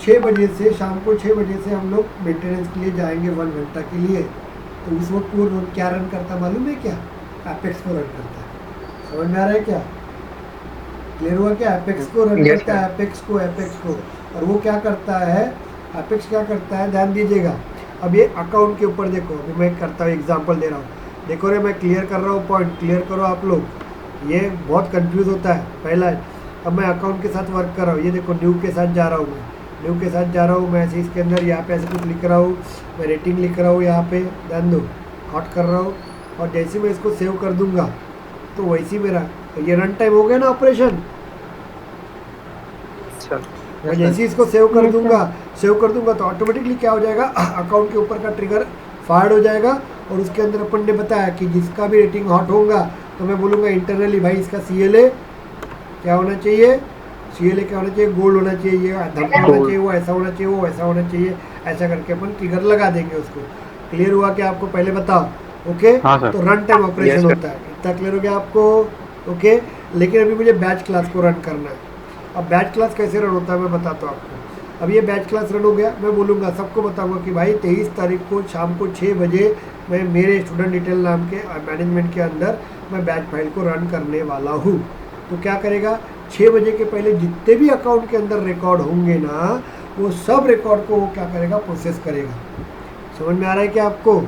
6 बजे से, शाम को 6 बजे से हम लोग मेंटेनेंस के लिए जाएंगे 1 घंटा के लिए। तो उस वक्त वो क्या रन करता है मालूम है क्या? एपेक्स को रन करता है। समझ में आ रहा है क्या? क्लियर हुआ क्या? एपेक्स को रन Yes, करता है, एपेक्स को। और वो क्या करता है, एपेक्स क्या करता है, ध्यान दीजिएगा। अब ये अकाउंट के ऊपर देखो, अभी मैं करता हूँ, एग्जांपल दे रहा हूँ, देखो रे, मैं क्लियर कर रहा हूँ, पॉइंट क्लियर करो आप लोग। ये बहुत कंफ्यूज होता है। पहला, अब मैं अकाउंट के साथ वर्क कर रहा हूँ, ये देखो न्यू के साथ जा रहा हूँ, मैं ऐसे इसके अंदर यहाँ पे ऐसे कुछ लिख रहा हूँ, मैं रेटिंग लिख रहा हूँ, यहाँ पे ध्यान दो, हॉट कर रहा हूँ, और जैसे मैं इसको सेव कर दूंगा तो वैसे ही मेरा ये रन टाइम हो गया ना ऑपरेशन। Sir. मैं जैसे ही इसको सेव कर दूंगा तो ऑटोमेटिकली क्या हो जाएगा, अकाउंट के ऊपर का ट्रिगर फायर हो जाएगा। और उसके अंदर अपन ने बताया कि जिसका भी रेटिंग हॉट होगा तो मैं बोलूँगा इंटरनली भाई इसका CLA क्या होना चाहिए, गोल्ड होना चाहिए, ये धमका होना चाहिए, वो ऐसा होना चाहिए, वो वैसा होना चाहिए, ऐसा करके अपन ट्रिगर लगा देंगे उसको। क्लियर हुआ कि आपको? पहले बताओ। ओके, हाँ सर। तो run time operation Yes, sir. होता है। इतना क्लियर हो गया आपको? ओके, लेकिन अभी मुझे बैच क्लास को रन करना है। अब बैच क्लास कैसे रन होता है मैं बताता हूँ आपको। अब ये बैच क्लास रन हो गया, मैं बोलूँगा, सबको बताऊँगा कि भाई 23 तारीख को शाम को 6 बजे मैं मेरे स्टूडेंट डिटेल नाम के मैनेजमेंट के अंदर मैं बैच फाइल को रन करने वाला हूँ। तो क्या करेगा, 6 बजे के पहले जितने भी अकाउंट के अंदर रिकॉर्ड होंगे ना, वो सब रिकॉर्ड को वो क्या करेगा, प्रोसेस करेगा। समझ में आ रहा है क्या आपको?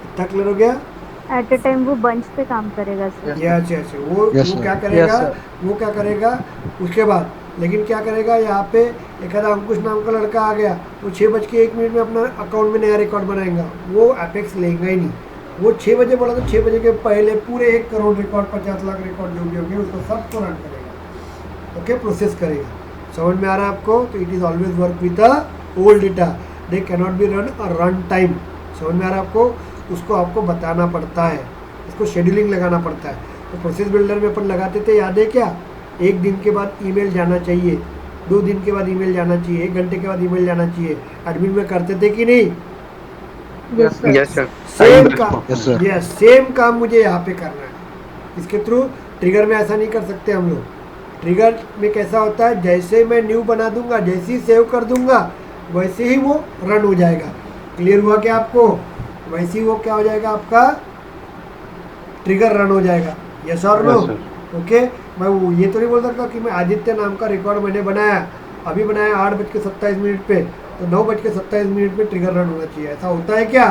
इतना क्लियर हो गया? एट अ टाइम वो बंच पे काम करेगा सर। यस, वो Yes, वो sir. क्या करेगा, Yes, वो क्या करेगा उसके बाद, लेकिन क्या करेगा, यहाँ पे एक आधा अंकुश नाम का लड़का आ गया, वो 6:01 में अपना अकाउंट में नया रिकॉर्ड बनाएगा, वो एपेक्स लेगा ही नहीं। वो 6 बजे बोला तो 6 बजे के पहले पूरे 1 करोड़ रिकॉर्ड, 50 लाख रिकॉर्ड जो भी होंगे उसको सबको रन करेगा। ओके, प्रोसेस करेगा। समझ में आ रहा है आपको? तो it is always work with the old data, they cannot be run a run time. समझ में आ रहा है आपको? उसको आपको बताना पड़ता है, इसको शेड्यूलिंग लगाना पड़ता है। तो प्रोसेस बिल्डर में अपन लगाते थे, याद है क्या? 1 दिन के बाद ईमेल जाना चाहिए, 2 दिन के बाद ईमेल जाना चाहिए, 1 घंटे के बाद ईमेल जाना चाहिए। एडमिन में करते थे कि नहीं? Yes sir. Yes, sir. Same Time काम, Yes, sir. यस सेम काम मुझे यहाँ पे करना है। इसके थ्रू ट्रिगर में ऐसा नहीं कर सकते हम लोग। ट्रिगर में कैसा होता है, जैसे मैं न्यू बना दूंगा, जैसे ही सेव कर दूंगा, वैसे ही वो रन हो जाएगा। क्लियर हुआ क्या आपको? वैसे ही वो क्या हो जाएगा, आपका ट्रिगर रन हो जाएगा। यस और नो? Yes, sir. ओके। मैं ये तो नहीं बोल सकता कि मैं आदित्य नाम का रिकॉर्ड मैंने बनाया, अभी बनाया 8:27 पे, तो 9:27 पे ट्रिगर रन होना चाहिए। ऐसा होता है क्या?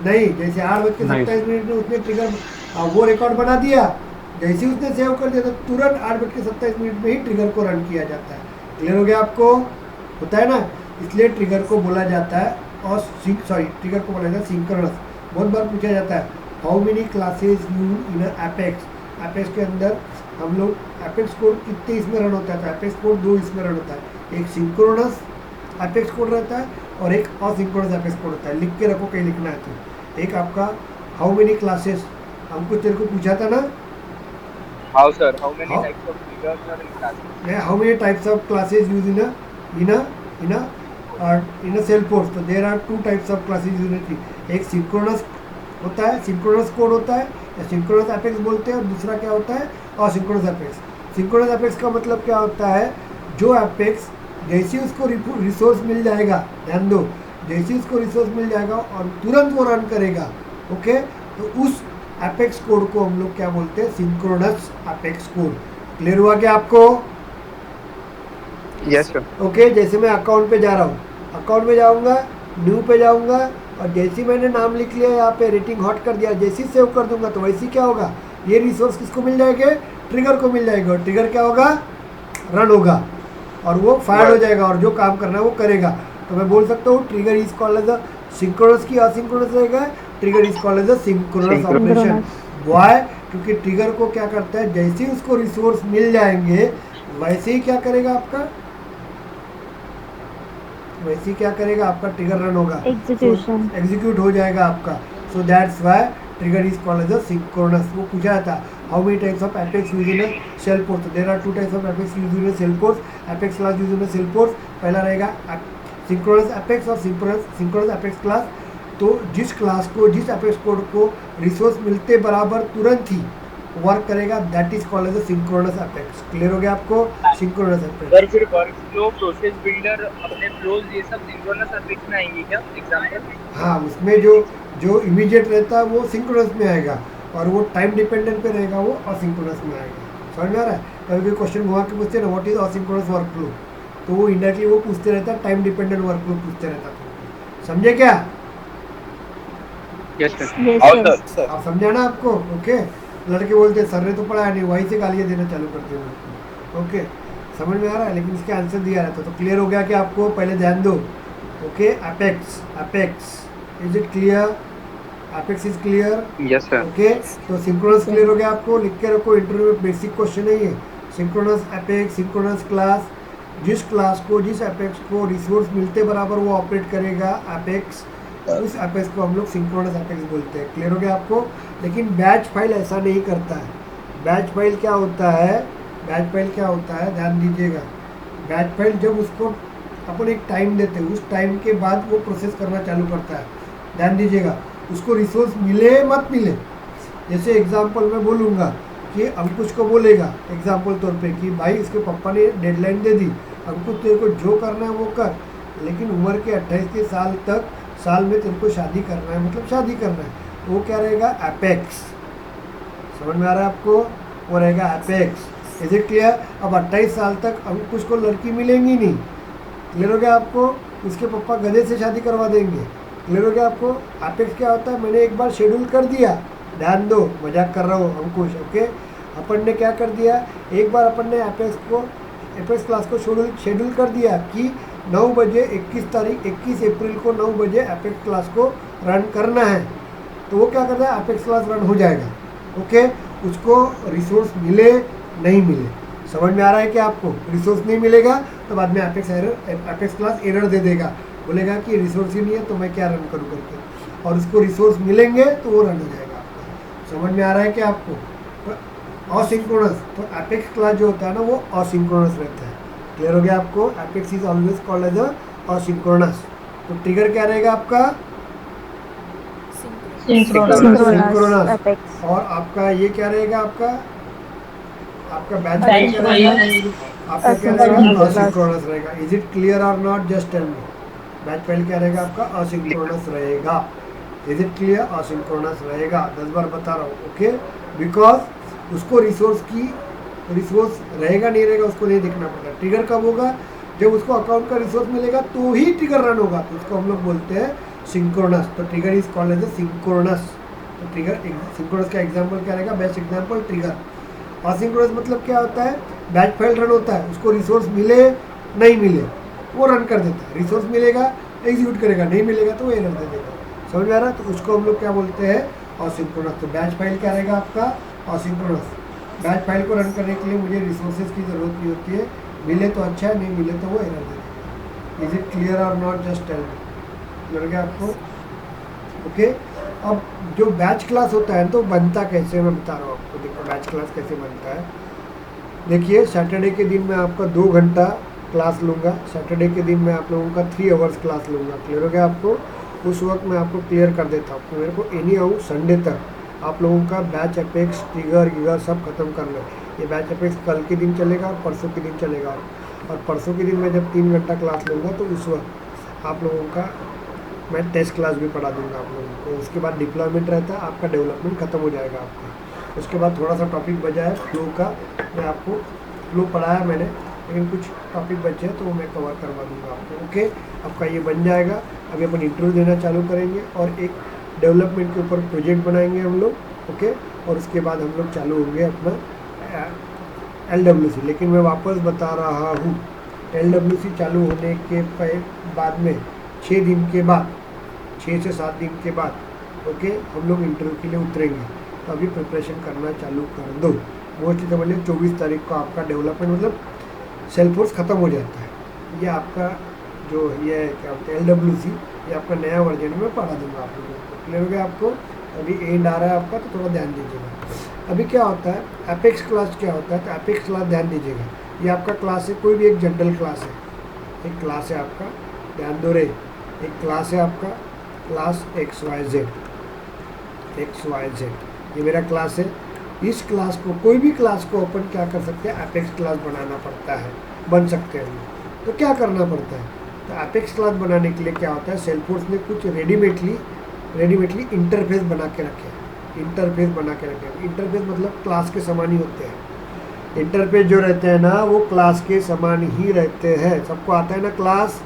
नहीं। जैसे 8:27 में उसने ट्रिगर वो रिकॉर्ड बना दिया, जैसे ही उसने सेव कर दिया तो तुरंत 8:27 में ही ट्रिगर को रन किया जाता है। क्लियर हो गया आपको? होता है ना, इसलिए ट्रिगर को बोला जाता है और ट्रिगर को बोला जाता है सिंक्रोनस। बहुत बार पूछा जाता है how many classes use in apex. Apex के अंदर हम लोग एपेक्स कोड कितने इसमें रन होता है? तो एपेक्स कोड 2 इसमें रन होता है, एक सिंक्रोनस एपेक्स कोड रहता है और एक असिंक्रोनस एपेक्स कोड होता है। लिख के रखो, कहीं लिखना है तो। एक आपका हाउ मेनी क्लासेस, हमको तेरे को पूछा था ना, How sir? How many How? types of triggers are in classes? How many types of classes use in Salesforce. तो there are 2 types of classes use होती है। एक सिंक्रोनस होता है, सिंक्रोनस कोड होता है या सिंक्रोनस एपेक्स बोलते हैं, और दूसरा क्या होता है, असिंक्रोनस एपेक्स। सिंक्रोनस एपेक्स का मतलब क्या होता है, जो एपेक्स जैसे उसको रिसोर्स मिल जाएगा, ध्यान दो, जैसे उसको रिसोर्स मिल जाएगा और तुरंत वो रन करेगा। ओके, तो उस एपेक्स कोड को हम लोग क्या बोलते हैं, सिंक्रोनस एपेक्स कोड। क्लियर हुआ क्या आपको? Yes, sir. ओके। जैसे मैं अकाउंट पे जा रहा हूँ, अकाउंट में जाऊँगा, न्यू पे जाऊँगा, और जैसे ही मैंने नाम लिख लिया यहाँ पे, रेटिंग हॉट कर दिया, जैसे ही सेव कर दूंगा तो वैसे ही क्या होगा, ये रिसोर्स किसको मिल जाएंगे, ट्रिगर को मिल जाएगा, और ट्रिगर क्या होगा, रन होगा और वो फायर हो जाएगा और जो काम करना है वो करेगा। तो मैं बोल सकता हूँ trigger is called as a synchronous की असिंक्रोनस रहेगा, trigger is called as a synchronous operation. Why? क्योंकि ट्रिगर को क्या करता है, जैसे ही उसको रिसोर्स मिल जाएंगे वैसे ही क्या करेगा आपका, वैसे ही क्या करेगा आपका, ट्रिगर रन होगा, एग्जीक्यूशन एग्जीक्यूट हो जाएगा आपका। So that's why trigger is called as a synchronous. वो पूछा जाता how many types of Apex use in Salesforce. तो there are 2 types of Apex use in Salesforce. Apex class use in Salesforce, पहला रहेगा synchronous Apex और synchronous Apex class. तो जिस class को, जिस एपेक्स कोड को रिसोर्स मिलते बराबर तुरंत ही वर्क करेगा, that is called as a synchronous apex. Clear हो गया आपको? Synchronous apex. सर फिर वर्कफ्लो, प्रोसेस बिल्डर, अपने फ्लोज, ये सब सिंक्रोनस एपेक्स में आएंगे क्या एग्जाम्पल? हाँ, उसमें जो इमीडिएट रहता है वो सिंक्रोनस में आएगा और वो टाइम डिपेंडेंट पे रहेगा, वो असिंक्रोनस में आएगा। समझ में आ रहा है? कभी कोई क्वेश्चन घुमा के पूछते हैं ना व्हाट इज असिंक्रोनस वर्कफ्लो, तो वो इंडायरेक्टली वो पूछते रहता है, टाइम डिपेंडेंट वर्कफ्लो पूछते रहता है। समझे क्या? Yes, sir. यस और सर। सर आप समझा ना आपको? ओके। लड़के बोलते हैं सर ने तो पढ़ाया नहीं, वहीं से गालियाँ देना चालू करते हैं। ओके, समझ में आ रहा है? लेकिन इसके आंसर दिया रहता तो क्लियर हो गया कि आपको? पहले ध्यान दो। Okay, apex, apex is it clear? Apex is clear? Yes, sir. Okay. तो सिंक्रोनस क्लियर हो गया आपको? लिख के रखो, इंटरव्यू में बेसिक क्वेश्चन है ये। सिंक्रोनस एपेक्स, सिंक्रोनस क्लास, जिस क्लास को, जिस एपेक्स को रिसोर्स मिलते बराबर वो ऑपरेट करेगा, एपेक्स, उस एपेक्स को हम लोग सिंक्रोनस एपेक्स बोलते हैं। क्लियर हो गया आपको? लेकिन बैच फाइल ऐसा नहीं करता है। बैच फाइल क्या होता है, बैच फाइल क्या होता है, ध्यान दीजिएगा। बैच फाइल जब उसको अपन एक टाइम देते हैं, उस टाइम के बाद वो प्रोसेस करना चालू करता है। ध्यान दीजिएगा, उसको रिसोर्स मिले मत मिले। जैसे एग्जांपल मैं बोलूँगा कि अंकुश को बोलेगा एग्जांपल तौर पे कि भाई इसके पापा ने डेडलाइन दे दी, अंकुश तेरे को जो करना है वो कर, लेकिन उम्र के 28 के साल तक, साल में तेरे को शादी करना है, मतलब शादी करना है। तो वो क्या रहेगा, एपेक्स। समझ में आ रहा है आपको? वो रहेगा एपेक्स। Is it clear? अब 28 साल तक अंकुश को लड़की मिलेंगी नहीं। क्लियर हो गया आपको? उसके पापा गधे से शादी करवा देंगे। क्लियर हो गया आपको? एपेक्स क्या होता है, मैंने एक बार शेड्यूल कर दिया, ध्यान दो, मजाक कर रहा हूँ अंकुश। ओके, अपन ने क्या कर दिया, एक बार अपन ने एपेक्स क्लास को शेड्यूल कर दिया कि 9 बजे 21 अप्रैल को 9 बजे एपेक्स क्लास को रन करना है। तो वो क्या करता है, एपेक्स क्लास रन हो जाएगा। ओके, उसको रिसोर्स मिले नहीं मिले। समझ में आ रहा है कि आपको? रिसोर्स नहीं मिलेगा तो बाद में एपेक्स क्लास एरर दे देगा, बोलेगा कि रिसोर्स ही नहीं है तो मैं क्या रन करूँ करके, और उसको रिसोर्स मिलेंगे तो वो रन हो जाएगा आपका। समझ में आ रहा है कि आपको? असिंक्रोनस, तो एपेक्स क्लास जो होता है ना वो असिंक्रोनस रहता है। क्लियर हो गया आपको? Apex is always called as asynchronous. तो ट्रिगर क्या रहेगा आपका? सिंक्रोनस। एपेक्स और आपका ये क्या रहेगा आपका बैच Batch क्या रहेगा? file. आपका क्या रहेगा? असिंक्रोनस रहेगा। इज इट क्लियर और not? Just tell me. Batch file क्या रहेगा आपका? असिंक्रोनस रहेगा। Is it clear? असिंक्रोनस रहेगा। 10 बार बता रहा हूँ। ओके, बिकॉज उसको रिसोर्स रहेगा नहीं रहेगा उसको नहीं देखना पड़ता। ट्रिगर कब होगा? जब उसको अकाउंट का रिसोर्स मिलेगा तो ही ट्रिगर रन होगा, तो उसको हम लोग बोलते हैं सिंक्रोनस। तो trigger is called as synchronous. तो ट्रिगर सिंक्रोनस का एग्जांपल क्या रहेगा? Best example trigger. असिंक्रोनस मतलब क्या होता है? बैच फाइल रन होता है, उसको रिसोर्स मिले नहीं मिले वो रन कर देता है। रिसोर्स मिलेगा एग्जीक्यूट करेगा, नहीं मिलेगा तो वो एरर दे देगा। समझ में आ रहा है? तो उसको हम लोग क्या बोलते हैं? असिंक्रोनस। तो बैच फाइल क्या रहेगा आपका? असिंक्रोनस। बैच फाइल को रन करने के लिए मुझे रिसोर्सेज की ज़रूरत नहीं होती है, मिले तो अच्छा है, नहीं मिले तो वो एरर दे देगा। इज इट क्लियर और not? Just tell me. Clear हो गया आपको? ओके। अब जो बैच क्लास होता है तो बनता कैसे, मैं बता रहा हूँ आपको। देखो बैच क्लास कैसे बनता है। देखिए, सैटरडे के दिन मैं आपका 2 घंटा क्लास लूँगा। सैटरडे के दिन मैं आप लोगों का 3 आवर्स क्लास लूँगा। क्लियर हो गया आपको? उस वक्त मैं आपको क्लियर कर देता हूँ कि मेरे को एनी हाउ संडे तक आप लोगों का बैच एपेक्स ट्रिगर गिगर सब खत्म करना है। ये बैच एपेक्स कल के दिन चलेगा और परसों के दिन चलेगा। और परसों के दिन मैं जब 3 घंटा क्लास लूँगा तो उस वक्त आप लोगों का मैं टेस्ट क्लास भी पढ़ा दूंगा आप लोगों को। उसके बाद डिप्लॉयमेंट रहता है, आपका डेवलपमेंट खत्म हो जाएगा आपका। उसके बाद थोड़ा सा टॉपिक बचा है फ्लो का, मैं आपको फ्लो पढ़ाया मैंने, लेकिन कुछ टॉपिक बचे हैं तो वो मैं कवर करवा दूंगा आपको। ओके, आपका ये बन जाएगा। अभी अपन इंटरव्यू देना चालू करेंगे और एक डेवलपमेंट के ऊपर प्रोजेक्ट बनाएंगे हम लोग। ओके, और उसके बाद हम लोग चालू होंगे अपना LWC। लेकिन मैं वापस बता रहा हूँ, LWC चालू होने के बाद में 6 दिन के बाद, 6 से 7 दिन के बाद ओके हम लोग इंटरव्यू के लिए उतरेंगे। तो अभी प्रिपरेशन करना चालू कर दो। मोस्टली समझ लीजिए 24 तारीख को आपका डेवलपमेंट मतलब सेल्फोर्स ख़त्म हो जाता है। ये आपका जो ये क्या बोलते हैं LWC, ये आपका नया वर्जन में पढ़ा दूंगा आप लोगों को। क्लियर हो गया आपको? अभी एंड आ रहा है आपका, तो थोड़ा ध्यान दीजिएगा। अभी क्या होता है एपेक्स क्लास क्या होता है? तो एपेक्स क्लास ध्यान दीजिएगा, ये आपका क्लास है, कोई भी एक जनरल क्लास है, एक क्लास है आपका, ध्यान दो रे, एक क्लास है आपका क्लास XYZ, ये मेरा क्लास है। इस क्लास को कोई भी क्लास को अपन क्या कर सकते हैं? एपेक्स क्लास बनाना पड़ता है, बन सकते हैं। तो क्या करना पड़ता है? तो एपेक्स क्लास बनाने के लिए क्या होता है? सेल्फोर्स ने कुछ रेडीमेडली इंटरफेस बना के रखे हैं। इंटरफेस मतलब क्लास के समान ही होते हैं। इंटरफेस जो रहते हैं ना वो क्लास के समान ही रहते हैं। सबको आता है ना? क्लास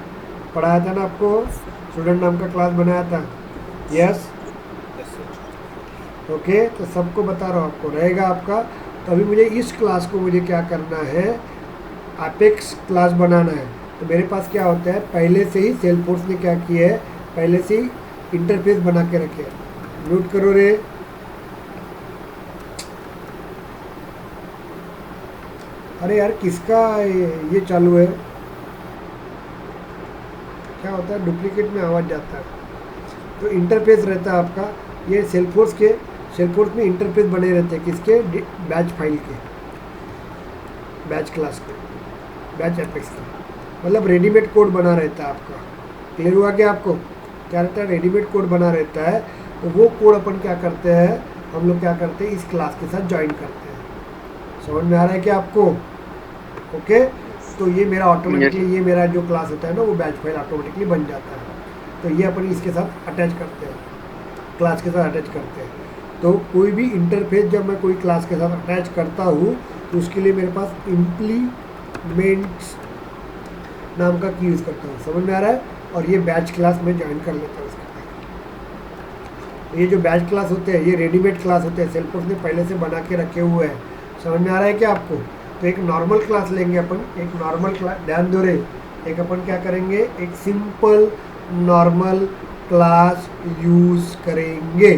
पढ़ाया था ना आपको, स्टूडेंट नाम का क्लास बनाया था। यस ओके, तो सबको बता रहा हूँ आपको रहेगा आपका। तो अभी मुझे इस क्लास को मुझे क्या करना है? एपेक्स क्लास बनाना है। तो मेरे पास क्या होता है, पहले से ही सेल्फोर्स ने क्या किया है, पहले से ही इंटरफेस बना के रखे। म्यूट करो रे। अरे यार किसका ये चालू है? क्या होता है, डुप्लीकेट में आवाज़ जाता है। तो इंटरफेस रहता है आपका, ये सेल्फोर्स में इंटरफेस बने रहते हैं किसके? बैच फाइल के, बैच क्लास के, बैच एपेक्स के, मतलब रेडीमेड कोड बना रहता है आपका। क्लियर हुआ क्या आपको? क्या रहता है? रेडीमेड कोड बना रहता है। तो वो कोड अपन क्या करते हैं, हम लोग क्या करते हैं, इस क्लास के साथ ज्वाइन करते हैं। समझ में आ रहा है क्या आपको? ओके, तो ये मेरा ऑटोमेटिकली, ये मेरा जो क्लास होता है ना वो बैच फाइल ऑटोमेटिकली बन जाता है। तो ये अपन इसके साथ अटैच करते हैं, क्लास के साथ अटैच करते हैं। तो कोई भी इंटरफेस जब मैं कोई क्लास के साथ अटैच करता हूँ तो उसके लिए मेरे पास इम्प्लीमेंट्स नाम का की यूज़ करता हूँ। समझ में आ रहा है? और ये बैच क्लास में ज्वाइन कर लेता हूँ इसके साथ। ये जो बैच क्लास होते हैं ये रेडीमेड क्लास होते हैं, सेल्फोर्स ने पहले से बना के रखे हुए हैं। समझ में आ रहा है क्या आपको? तो एक नॉर्मल क्लास लेंगे अपन, एक नॉर्मल क्लास, ध्यान दो रे, एक अपन क्या करेंगे, एक सिंपल नॉर्मल क्लास यूज़ करेंगे।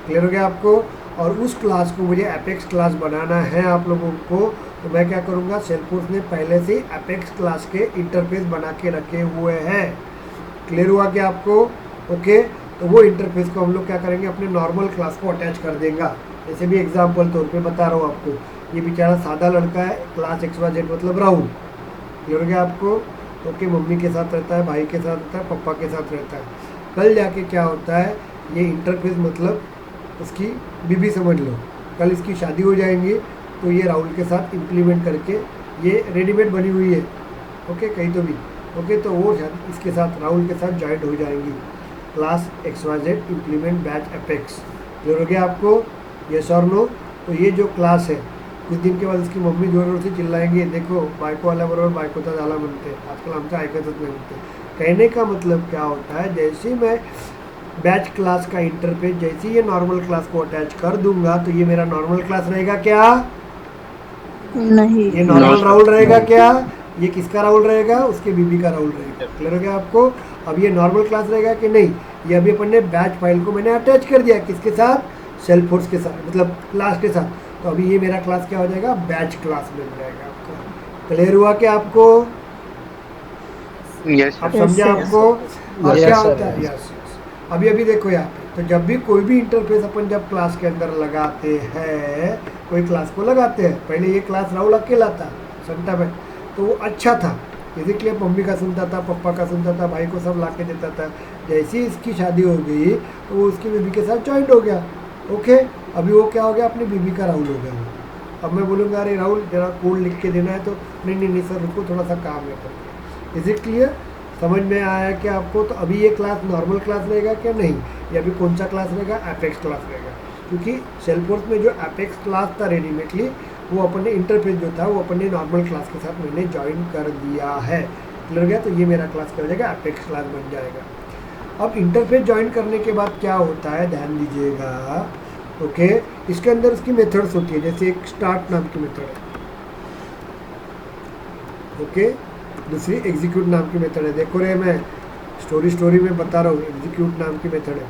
क्लियर हो गया आपको? और उस क्लास को मुझे एपेक्स क्लास बनाना है आप लोगों को। तो मैं क्या करूँगा, सेल्फोर्स ने पहले से एपेक्स क्लास के इंटरफेस बना के रखे हुए हैं। क्लियर हुआ क्या आपको? ओके, तो वो इंटरफेस को हम लोग क्या करेंगे, अपने नॉर्मल क्लास को अटैच कर देंगे। जैसे भी एग्जाम्पल तौर पे बता रहा हूँ आपको, ये बेचारा सादा लड़का है, क्लास XYZ मतलब राहुल, क्लियर हो गया आपको। ओके, मम्मी के साथ रहता है, भाई के साथ रहता है, पापा के साथ रहता है। कल जाके क्या होता है, ये इंटरफेस मतलब उसकी बीबी समझ लो, कल इसकी शादी हो जाएंगी तो ये राहुल के साथ इम्प्लीमेंट करके, ये रेडीमेड बनी हुई है ओके कहीं तो भी ओके, तो वो शायद इसके साथ राहुल के साथ ज्वाइंट हो जाएंगी, class XYZ implement batch apex. Clear हो गया आपको, यस और नो। तो ये जो क्लास है, कुछ दिन के बाद इसकी मम्मी जोर जोर से चिल्लाएंगे, देखो बायको वाला बरोबर बायको तो झाला म्हणते, आजकल आमच्या ऐकतच नाही म्हणते। कहने का मतलब क्या होता है, जैसे मैं बैच क्लास का इंटरफेस जैसे ये नॉर्मल क्लास को अटैच कर दूंगा तो ये मेरा नॉर्मल क्लास रहेगा क्या, नहीं, ये नॉर्मल राहुल रहेगा क्या, ये किसका राहुल रहेगा, उसके बीबी का राहुल रहेगा। क्लियर हो गया आपको। अब ये नॉर्मल क्लास रहेगा कि नहीं, ये अभी अपन ने बैच फाइल को मैंने अटैच कर दिया किसके साथ, सेल्फोर्स के साथ, मतलब क्लास के साथ। तो अभी ये मेरा क्लास क्या हो जाएगा, बैच क्लास बन जाएगा आपका। क्लियर हुआ क्या आपको, यस आप सर। समझे Yes, आपको। और Yes, क्या sir, होता है, yes. यस अभी देखो यहाँ पे, तो जब भी कोई भी इंटरफेस अपन जब क्लास के अंदर लगाते हैं, कोई क्लास को लगाते हैं, पहले ये क्लास राहुल अकेला था संता में, तो वो अच्छा था, इसीलिए मम्मी का सुनता था, पापा का सुनता था, भाई को सब ला के देता था। जैसे ही इसकी शादी हो गई तो वो उसकी बीबी के साथ जॉइंट हो गया ओके। अभी वो क्या हो गया, अपनी बीबी का राहुल हो गया वो। अब मैं बोलूँगा अरे राहुल जरा कोड लिख के देना है, तो नहीं सर रुको थोड़ा सा काम है करके। इज इट क्लियर, समझ में आया क्या आपको। तो अभी ये क्लास नॉर्मल क्लास रहेगा क्या, नहीं, ये अभी कौन सा क्लास रहेगा, एपेक्स क्लास रहेगा, क्योंकि सेल्फोर्स में जो एपेक्स क्लास था रेडीमेडली, वो अपन ने इंटरफेस जो था वो अपन ने नॉर्मल क्लास के साथ मैंने ज्वाइन कर दिया है। क्लियर हो गया। तो ये मेरा क्लास क्या हो जाएगा, एपेक्स क्लास बन जाएगा। अब इंटरफेस ज्वाइन करने के बाद क्या होता है, ध्यान दीजिएगा ओके। इसके अंदर उसकी मेथड्स होती है, जैसे एक स्टार्ट नाम की मेथड है ओके, दूसरी एग्जीक्यूट नाम की मेथड है। देखो रे मैं स्टोरी में बता रहा हूँ, एग्जीक्यूट नाम की मेथड है,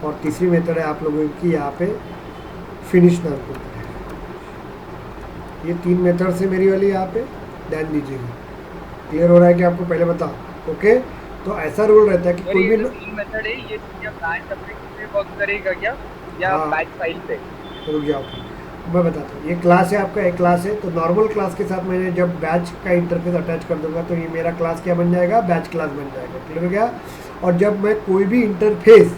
और तीसरी मेथड है आप लोगों की यहाँ पे फिनिश नाम की मेथड है। ये तीन मेथड से मेरी वाली यहाँ पे, ध्यान दीजिएगा। क्लियर हो रहा है कि आपको पहले बताओ ओके। तो ऐसा रूल रहता है कि और कोई ये भी जो तीन मेथड है, ये क्या बैच एप्लीकेशन पे वर्क करेगा क्या, या हाँ। बैच फाइल पे? रुक जाओ, मैं बताता हूँ। ये क्लास है आपका, एक क्लास है, तो नॉर्मल क्लास के साथ मैंने जब बैच का इंटरफेस अटैच कर दूंगा तो ये मेरा क्लास क्या बन जाएगा, बैच क्लास बन जाएगा। क्लियर हो गया। और जब मैं कोई भी इंटरफेस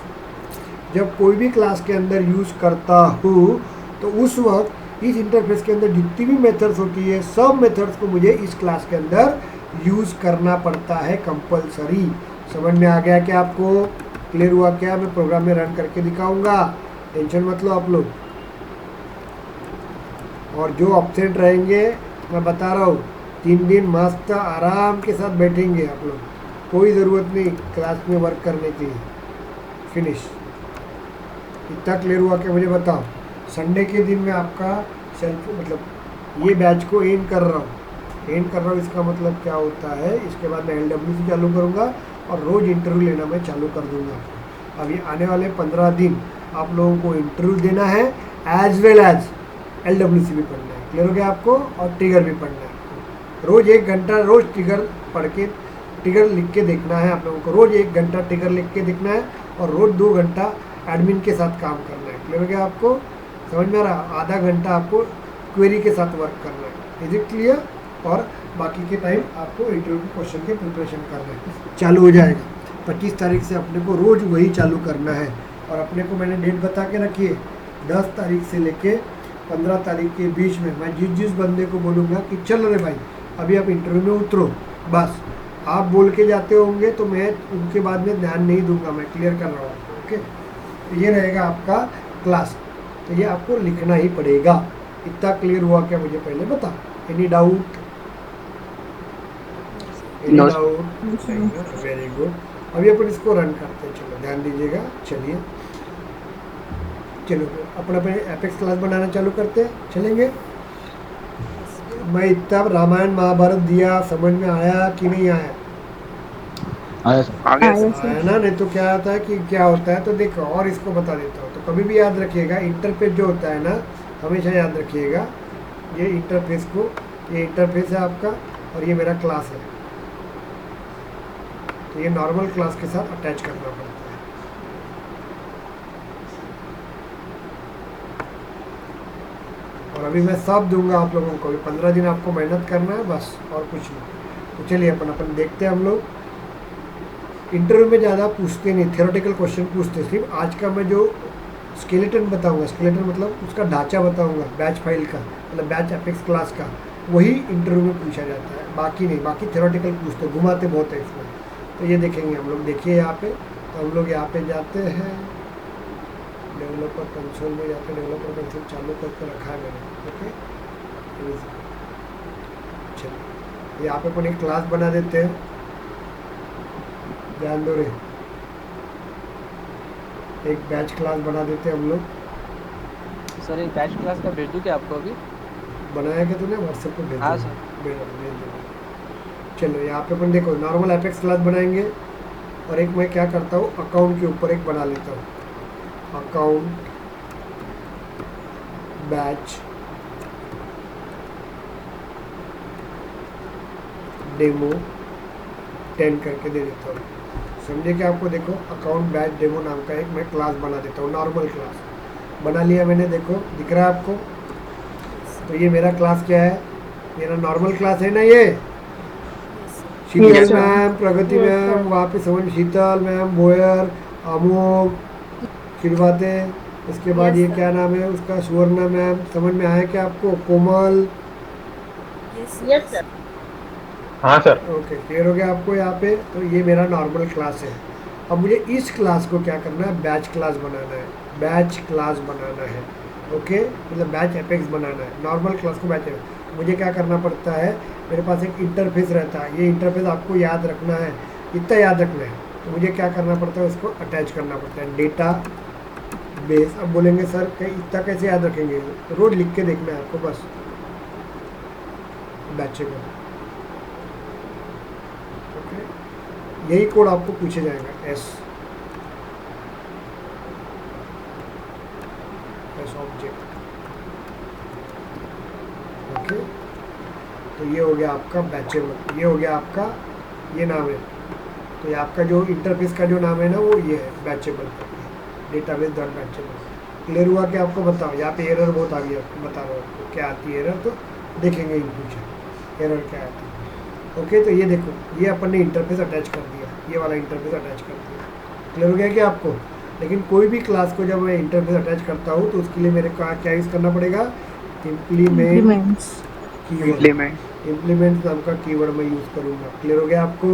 जब कोई भी क्लास के अंदर यूज़ करता हूँ तो उस वक्त इस इंटरफेस के अंदर जितनी भी मेथड्स होती है, सब मेथड्स को मुझे इस क्लास के अंदर यूज़ करना पड़ता है कंपलसरी। समझ में आ गया क्या आपको, क्लियर हुआ क्या। मैं प्रोग्राम में रन करके दिखाऊंगा, टेंशन मत लो आप लोग। और जो ऑब्सेंट रहेंगे मैं बता रहा हूँ, 3 दिन मस्त आराम के साथ बैठेंगे आप लोग, कोई ज़रूरत नहीं क्लास में वर्क करने की। फिनिश। इतना क्लियर हुआ क्या, मुझे बताओ। संडे के दिन मैं आपका सेल्फ मतलब ये बैच को एंड कर रहा हूँ, इसका मतलब क्या होता है, इसके बाद मैं LWC चालू करूँगा और रोज़ इंटरव्यू लेना मैं चालू कर दूँगा। अभी आने वाले 15 दिन आप लोगों को इंटरव्यू देना है, एज वेल एज LWC भी पढ़ना है। क्लियर हो गया आपको, और ट्रिगर भी पढ़ना है। रोज़ 1 घंटा रोज़ ट्रिगर पढ़ के, ट्रिगर लिख के देखना है आप लोगों को। रोज़ 1 घंटा ट्रिगर लिख के देखना है, और रोज़ 2 घंटा एडमिन के साथ काम करना है। क्लियर हो गया आपको, समझ में आ रहा। आधा घंटा आपको क्वेरी के साथ वर्क करना है। Is it clear. और बाकी के टाइम आपको इंटरव्यू के क्वेश्चन के प्रिपरेशन करना है। चालू हो जाएगा 25 तारीख से अपने को रोज़ वही चालू करना है। और अपने को मैंने डेट बता के रखी है, 10 तारीख से लेके 15 तारीख के बीच में मैं जिस बंदे को बोलूँगा कि चल रे भाई अभी आप इंटरव्यू में उतरो, बस आप बोल के जाते होंगे तो मैं उनके बाद में ध्यान नहीं दूंगा, मैं क्लियर कर रहा हूँ ओके। तो ये रहेगा आपका क्लास, तो ये आपको लिखना ही पड़ेगा। इतना क्लियर हुआ क्या, मुझे पहले बता। Any doubt, any No. Doubt, very good. अभी अपन इसको रन करते हैं, चलो ध्यान दीजिएगा। चलिए चलो अपना एपेक्स क्लास बनाना चालू करते हैं, चलेंगे। मैं इतना रामायण महाभारत दिया, समझ में आया कि नहीं आया? आगे आगे आया ना, नहीं तो क्या होता है कि क्या होता है, तो देखो और इसको बता देता हूँ। तो कभी भी याद रखिएगा, इंटरफेस जो होता है ना, हमेशा याद रखिएगा, ये इंटरफेस को, ये इंटरफेस है आपका और ये मेरा क्लास है, तो ये नॉर्मल क्लास के साथ अटैच करना पड़ता है। अभी मैं सब दूंगा आप लोगों को, अभी 15 दिन आपको मेहनत करना है बस, और कुछ नहीं। तो चलिए अपन देखते हैं। हम लोग इंटरव्यू में ज़्यादा पूछते नहीं, थ्योरेटिकल क्वेश्चन पूछते, सिर्फ आज का मैं जो स्केलेटन बताऊंगा, स्केलेटन मतलब उसका ढांचा बताऊंगा बैच फाइल का, मतलब बैच एपेक्स क्लास का, वही इंटरव्यू में पूछा जाता है, बाकी नहीं। बाकी थ्योरेटिकल पूछते, घुमाते बहुत है इसमें। तो ये देखेंगे हम लोग, देखिए यहाँ पे। तो हम लोग यहाँ पे जाते हैं, डेवलपर कंसोल में जाते हैं, डेवलपर कंसोल चालू करके रखा है मैंने। ओके, चलिए यहाँ पे अपन एक क्लास बना देते हैं, ध्यान दो रे, एक बैच क्लास बना देते हैं हम लोग। सर एक बैच क्लास का भेज दूं क्या आपको अभी? बनाया क्या तूने? व्हाट्सएप पे भेज हाँ दो। सर। भेज दो। चलो यहाँ पे अपन देखो नॉर्मल एपेक्स क्लास बनाएंगे, और एक मैं क्या करता हूँ, अकाउंट के ऊपर एक बना लेता हूँ, अकाउंट बैच डेमो 10 करके दे देता हूँ। समझे क्या आपको? देखो अकाउंट बैच डेमो नाम का एक मैं क्लास बना देता हूँ, नॉर्मल क्लास बना लिया मैंने। देखो दिख रहा है आपको? तो ये मेरा क्लास क्या है, मेरा नॉर्मल क्लास है ना ये। शीतल Yes, sir. मैम, प्रगति Yes, मैम, sir. वहाँ पे समझ, शीतल मैम, बोयर, अमोघ, खिलवाते, इसके बाद Yes, ये sir. क्या नाम है उसका, सुवर्णा मैम, समझ में आया क्या आपको? कोमल, यस सर। हाँ सर। ओके, क्लियर हो गया आपको यहाँ पे? तो ये मेरा नॉर्मल क्लास है। अब मुझे इस क्लास को क्या करना है, बैच क्लास बनाना है, बैच क्लास बनाना है। ओके, मतलब बैच एपेक्स बनाना है, नॉर्मल क्लास को बैच एपेक्स। मुझे क्या करना पड़ता है, मेरे पास एक इंटरफेस रहता है, ये इंटरफेस आपको याद रखना है, इतना याद रखना है। तो मुझे क्या करना पड़ता है, उसको अटैच करना पड़ता है, डेटा बेस। अब बोलेंगे सर इतना कैसे याद रखेंगे, रोज लिख के देखना है आपको बस, बैचेबल। ओके, यही कोड आपको पूछे जाएगा, एस ऑब्जेक्ट। ओके, तो ये हो गया आपका बैचेबल, ये हो गया आपका, ये नाम है। तो ये आपका जो इंटरफेस का जो नाम है ना, वो ये है बैचेबल, डेटाबेस डॉट बैचेबल। क्लियर हुआ कि आपको? बताओ, यहाँ पे एरर बहुत आ गया, बता रहा हूँ आपको क्या आती है एरर, तो देखेंगे इन फ्यूचर एरर क्या आती है। ओके, तो ये देखो, ये अपन ने इंटरफेस अटैच कर दिया, ये वाला इंटरफेस अटैच कर दिया। क्लियर हो गया क्या आपको? लेकिन कोई भी क्लास को जब मैं इंटरफेस अटैच करता हूँ तो उसके लिए मेरे को क्या यूज़ करना पड़ेगा, Implements. इम्प्लीमेंट नाम का कीवर्ड मैं यूज़ करूँगा। क्लियर हो गया आपको?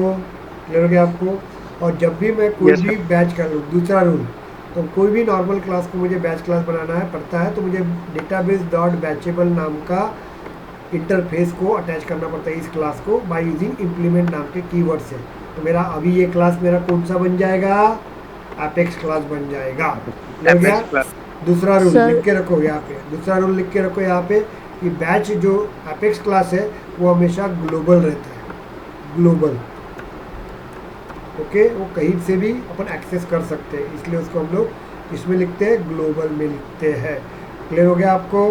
क्लियर हो गया आपको? और जब भी मैं कोई Yes, भी बैच कर लूँ, दूसरा रूल, तो कोई भी नॉर्मल क्लास को मुझे बैच क्लास बनाना है पड़ता है, तो मुझे डेटाबेस डॉट बैचेबल नाम का इंटरफेस को अटैच करना पड़ता है इस क्लास को, बाय यूजिंग इम्प्लीमेंट नाम के कीवर्ड से। तो मेरा अभी ये क्लास मेरा कौन सा बन जाएगा, एपेक्स क्लास बन जाएगा। हो गया? दूसरा रूल Sir. लिख के रखो यहाँ पे, दूसरा रूल लिख के रखो यहाँ पे कि बैच जो एपेक्स क्लास है वो हमेशा ग्लोबल रहता है, ग्लोबल। ओके, वो कहीं से भी अपन एक्सेस कर सकते हैं, इसलिए उसको हम लोग इसमें लिखते हैं, ग्लोबल में लिखते हैं। क्लियर हो गया आपको?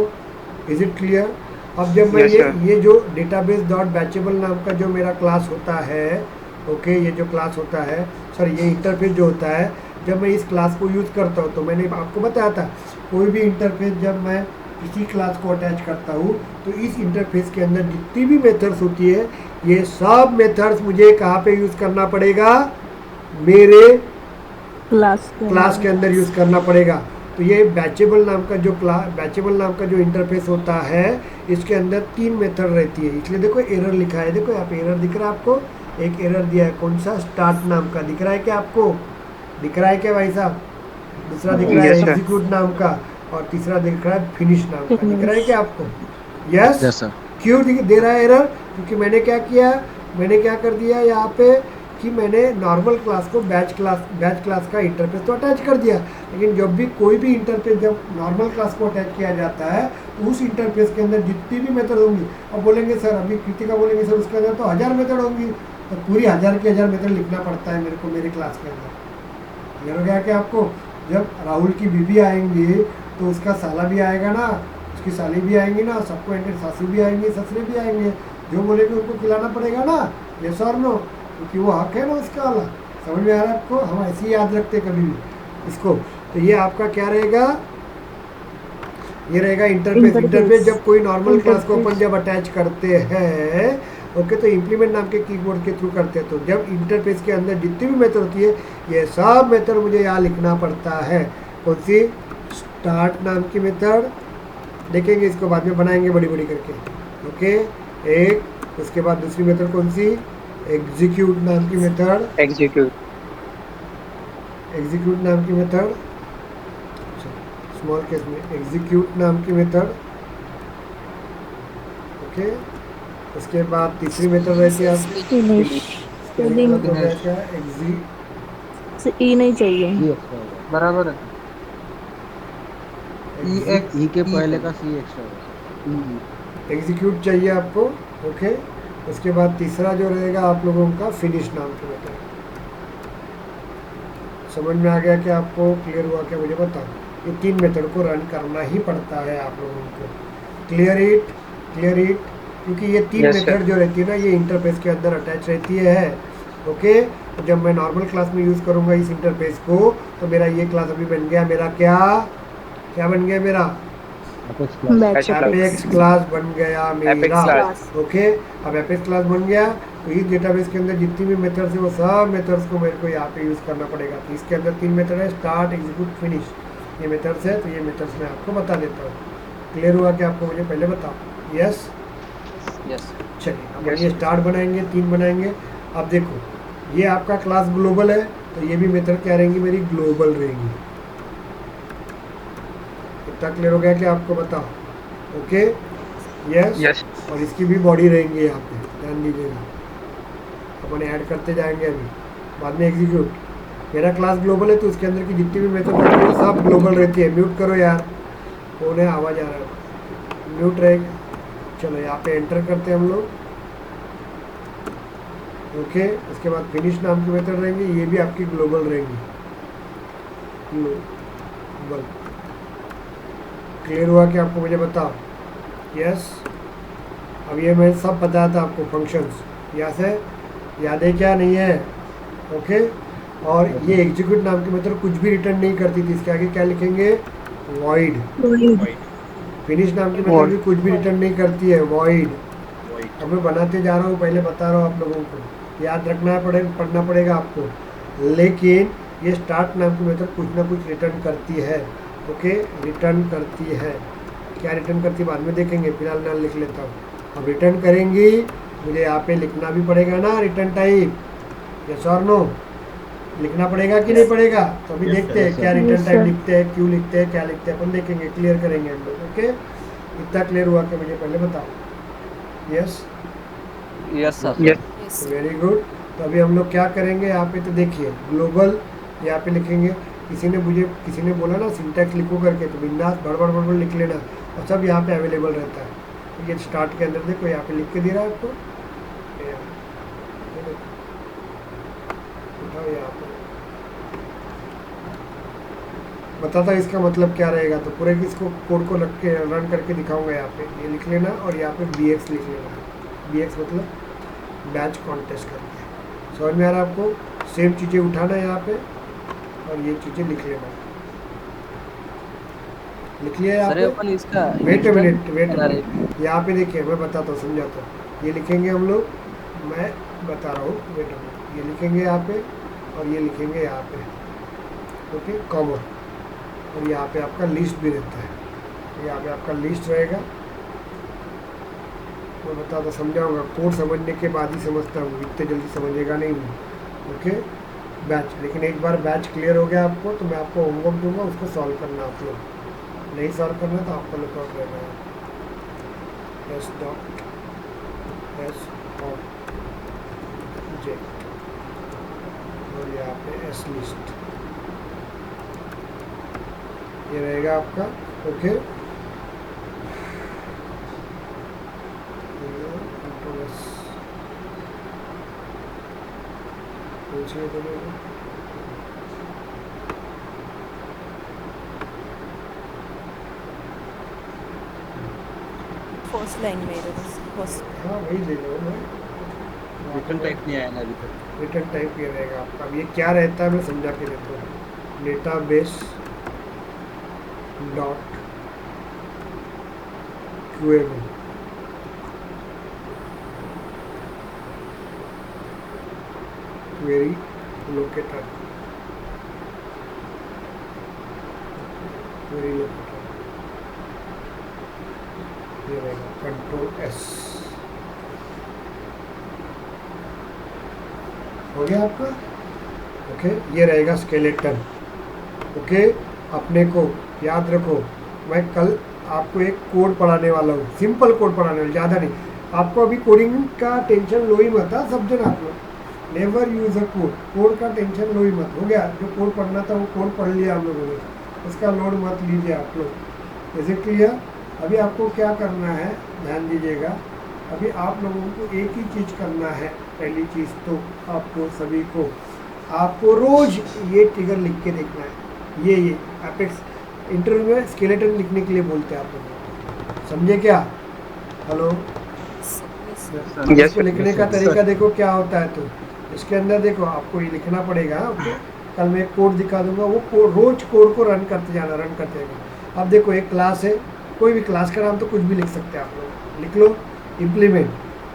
Is it clear? अब जब मैं Yes, sir. ये जो डेटाबेस डॉट बैचेबल नाम का जो मेरा क्लास होता है, ओके, ये जो क्लास होता है, सॉरी ये इंटरफेस जो होता है, जब मैं इस क्लास को यूज़ करता हूँ, तो मैंने आपको बताया था कोई भी इंटरफेस जब मैं किसी क्लास को अटैच करता हूँ तो इस इंटरफेस के अंदर जितनी भी मेथड्स होती है, ये सब मेथड्स मुझे कहाँ पे यूज़ करना पड़ेगा, मेरे क्लास के अंदर यूज़ करना पड़ेगा। तो ये बैचेबल नाम का जो बैचेबल नाम का जो इंटरफेस होता है, इसके अंदर 3 मेथड रहती है, इसलिए देखो एरर लिखा है, देखो यहाँ पे एरर दिख रहा है आपको, एक एरर दिया है, कौन सा, स्टार्ट नाम का दिख रहा है क्या आपको? दिख रहा है क्या भाई साहब? दूसरा दिख रहा है Yes, sir. एग्जीक्यूट नाम का, और तीसरा दिख रहा है फिनिश नाम का। दिख रहा है क्या आपको? Yes yes sir. क्यों दे रहा है एरर? क्योंकि मैंने क्या किया, मैंने क्या कर दिया यहाँ पे कि मैंने नॉर्मल क्लास को बैच क्लास का इंटरफेस तो अटैच कर दिया, लेकिन जब भी कोई भी इंटरफेस जब नॉर्मल क्लास को अटैच किया जाता है तो उस इंटरफेस के अंदर जितनी भी मेथड होंगी, अब बोलेंगे सर, अभी कृतिका बोलेंगे सर उसके अंदर तो 1000 मेथड होंगी, तो पूरी 1000 की 1000 मेथड लिखना पड़ता है मेरे को मेरे क्लास के अंदर। क्लियर हो गया क्या आपको? जब राहुल की बीबी आएंगी तो उसका साला भी आएगा ना, उसकी साली भी आएंगी ना, सबको एंटर सासू भी आएंगे, ससुरे भी आएंगे, जो बोलेंगे उनको खिलाना पड़ेगा ना, यस और नो, क्योंकि वो हक है ना उसका वाला। समझ में आ रहा है आपको? हम ऐसे ही याद रखते कभी भी इसको। तो ये आपका क्या रहेगा, ये रहेगा इंटरफेस। इंटरफेस जब कोई नॉर्मल क्लास को अपन Interface. जब अटैच करते हैं, ओके, तो इम्प्लीमेंट नाम के कीवर्ड के थ्रू करते हैं। तो जब इंटरफेस के अंदर जितनी भी मेथड होती है, ये सब मेथड मुझे यहाँ लिखना पड़ता है। कौन सी? स्टार्ट नाम की मेथड, देखेंगे इसको बाद में बनाएंगे बड़ी बड़ी करके, ओके, एक। उसके बाद दूसरी मेथड कौन सी? एग्जीक्यूट नाम की मेथड, एग्जीक्यूट। एग्जीक्यूट नाम की मेथड, स्मॉल केस में एग्जीक्यूट नाम की मेथड, ओके। उसके बाद तीसरी मेथड रहती है आपकी फिनिश स्पेलिंग से ई नहीं चाहिए। बराबर है। ई के पहले का सी एक्स्ट्रा। एग्जीक्यूट चाहिए आपको, ओके। उसके बाद तीसरा जो रहेगा आप लोगों का फिनिश नाम की मेथड। समझ में आ गया कि आपको क्लियर हुआ क्या? मुझे बताओ। ये 3 मेथड को रन करना ही पड़ता है आप लोगों को। क्लियर इट, क्लियर इट, क्योंकि ये 3 Yes, sir. मेथड जो रहती है ना, ये इंटरफेस के अंदर अटैच रहती है, ओके। तो जब मैं नॉर्मल क्लास में यूज़ करूँगा इस इंटरफेस को, तो मेरा ये क्लास अभी बन गया मेरा क्या क्या बन गया मेरा? बैच एपेक्स क्लास बन गया एपेक्स मेरा, क्लास। ओके। अब एपेक्स क्लास बन गया, तो इस डेटाबेस के अंदर जितनी भी मेथड्स है वो सब मेथड्स को मेरे को यहाँ पे यूज़ करना पड़ेगा। तो इसके अंदर 3 मेथड है, स्टार्ट, एग्जीक्यूट, फिनिश। ये मेथड्स है, तो ये मेथड्स मैं आपको बता देता हूँ। क्लियर हुआ कि आपको? मुझे पहले बताओ। Yes, yes. चलिए अब Yes. ये स्टार्ट बनाएंगे, 3 बनाएंगे। अब देखो, ये आपका क्लास ग्लोबल है, तो ये भी मेथड क्या रहेंगी मेरी? ग्लोबल रहेंगी। इतना क्लियर हो गया कि आपको? बताओ, ओके। Yes, yes. और इसकी भी बॉडी रहेंगी यहाँ पे, ध्यान दीजिएगा। अपन ऐड करते जाएंगे अभी, बाद में एग्जीक्यूट। मेरा क्लास ग्लोबल है, तो उसके अंदर की जितनी भी मेथड होती है वो सब ग्लोबल रहती है। म्यूट करो यार, कौन है? आवाज़ आ रहा है, म्यूट रहेगा। चलो यहाँ पे एंटर करते हैं हम लोग, ओके। उसके बाद फिनिश नाम की मेथड रहेंगी, ये भी आपकी ग्लोबल रहेंगी, ग्लोबल। क्लियर हुआ कि आपको? मुझे बताओ। यस, अब ये मैं सब बताया था आपको फंक्शंस, यहाँ से याद है क्या? नहीं है, ओके। और ये एग्जीक्यूट नाम की मेथड कुछ भी रिटर्न नहीं करती थी, इसके आगे क्या लिखेंगे? वॉइड। फिनिश नाम की मेथड भी कुछ भी रिटर्न नहीं करती है, वॉइड। अब मैं बनाते जा रहा हूँ, पहले बता रहा हूँ आप लोगों को, याद रखना पड़ेगा, पढ़ना पड़ेगा आपको। लेकिन ये स्टार्ट नाम की मेथड कुछ ना कुछ रिटर्न करती है, ओके, रिटर्न करती है। क्या रिटर्न करती है बाद में देखेंगे, फिलहाल मैं लिख लेता हूँ। अब रिटर्न करेंगी, मुझे यहाँ पे लिखना भी पड़ेगा ना रिटर्न टाइप, यस और नो, लिखना पड़ेगा कि नहीं पड़ेगा? तो अभी देखते हैं क्या रिटर्न टाइप लिखते हैं, क्यों लिखते हैं, क्या लिखते हैं, अपन देखेंगे, क्लियर करेंगे हम लोग, ओके। इतना क्लियर हुआ कि मुझे पहले बताओ। Yes, yes sir. Yes. Very good. तो अभी हम लोग क्या करेंगे यहाँ पे? तो देखिए, ग्लोबल यहाँ पे लिखेंगे। किसी ने बोला ना सिंटैक्स लिखो करके, तो बिंदास बड़बड़ लिख लेना, और सब यहाँ पे अवेलेबल रहता है। तो ये स्टार्ट के अंदर देखो, यहाँ पे लिख के दे रहा है आपको, उठाओ यहाँ पे, बताता इसका मतलब क्या रहेगा। तो पूरे इसको कोड को रख के रन करके दिखाऊंगा। यहाँ पे ये लिख लेना, और यहाँ पे BX लिख लेना। BX मतलब बैच कॉन्टेस्ट करके। समझ में आ रहा है आपको? सेम चीज़ें उठाना है यहाँ पे, और ये चीज़ें लिख लेना। लिख लिया यहाँ सर ये पे? अपन इसका वेट अ मिनट, वेट बना रहे यहाँ पे देखिए, मैं बताता हूँ, समझाता हूँ। ये लिखेंगे हम लोग, मैं बता रहा हूँ, वेट अ मिनट। ये लिखेंगे यहाँ पे, और ये लिखेंगे यहाँ पे, ओके, कॉमा। और यहाँ पे आपका लिस्ट भी रहता है, यहाँ पे आपका लिस्ट रहेगा। मैं बताता समझाऊंगा, कोड समझने के बाद ही समझता हूँ, इतने जल्दी समझेगा नहीं, ओके। बैच, लेकिन एक बार बैच क्लियर हो गया आपको, तो मैं आपको होमवर्क दूंगा, उसको सॉल्व करना। आप लोग नहीं सॉल्व करना तो आपको लुकआउट रहना है। एस डॉट एस ऑब्जेक्ट, और यहाँ पे एस लिस्ट, ये रहेगा आपका, ओके। फर्स्ट लाइन में फर्स्ट। हाँ वही ले लो मैं, रिटर्न टाइप नहीं आया ना अभी तक। रिटर्न टाइप ये रहेगा आपका। अब ये क्या रहता है मैं समझा के देता हूँ। Database dot queryable, query locator, query locator, ये रहेगा कंट्रोल एस। हो गया आपका? ओके, ये रहेगा स्केलेटन। ओके, अपने को याद रखो, मैं कल आपको एक कोड पढ़ाने वाला हूँ, सिंपल कोड पढ़ाने वाला, ज़्यादा नहीं। आपको अभी कोडिंग का टेंशन लो ही मत था, सब जन आप लोग never use a code, code का टेंशन लो ही मत। हो गया, जो कोड पढ़ना था वो कोड पढ़ लिया हम लोगों ने, उसका लोड मत लीजिए आप लोग। Is it clear? अभी आपको क्या करना है, ध्यान दीजिएगा। अभी आप लोगों को एक ही चीज़ करना है। पहली चीज़ तो आपको सभी को, आपको रोज़ ये ट्रिगर लिख के देखना है। ये एपेक्स इंटरव्यू में स्केलेटन लिखने के लिए बोलते हैं आप लोग, समझे क्या? हेलो, Yes, इसको लिखने का तरीका देखो क्या होता है। तो इसके अंदर देखो, आपको ये लिखना पड़ेगा। ओके, कल मैं एक कोड दिखा दूंगा, वो कोड रोज कोड को रन करते जाना, रन करते जाना। अब देखो, एक क्लास है, कोई भी क्लास का नाम तो कुछ भी लिख सकते हैं आप लोग, लिख लो इम्प्लीमेंट,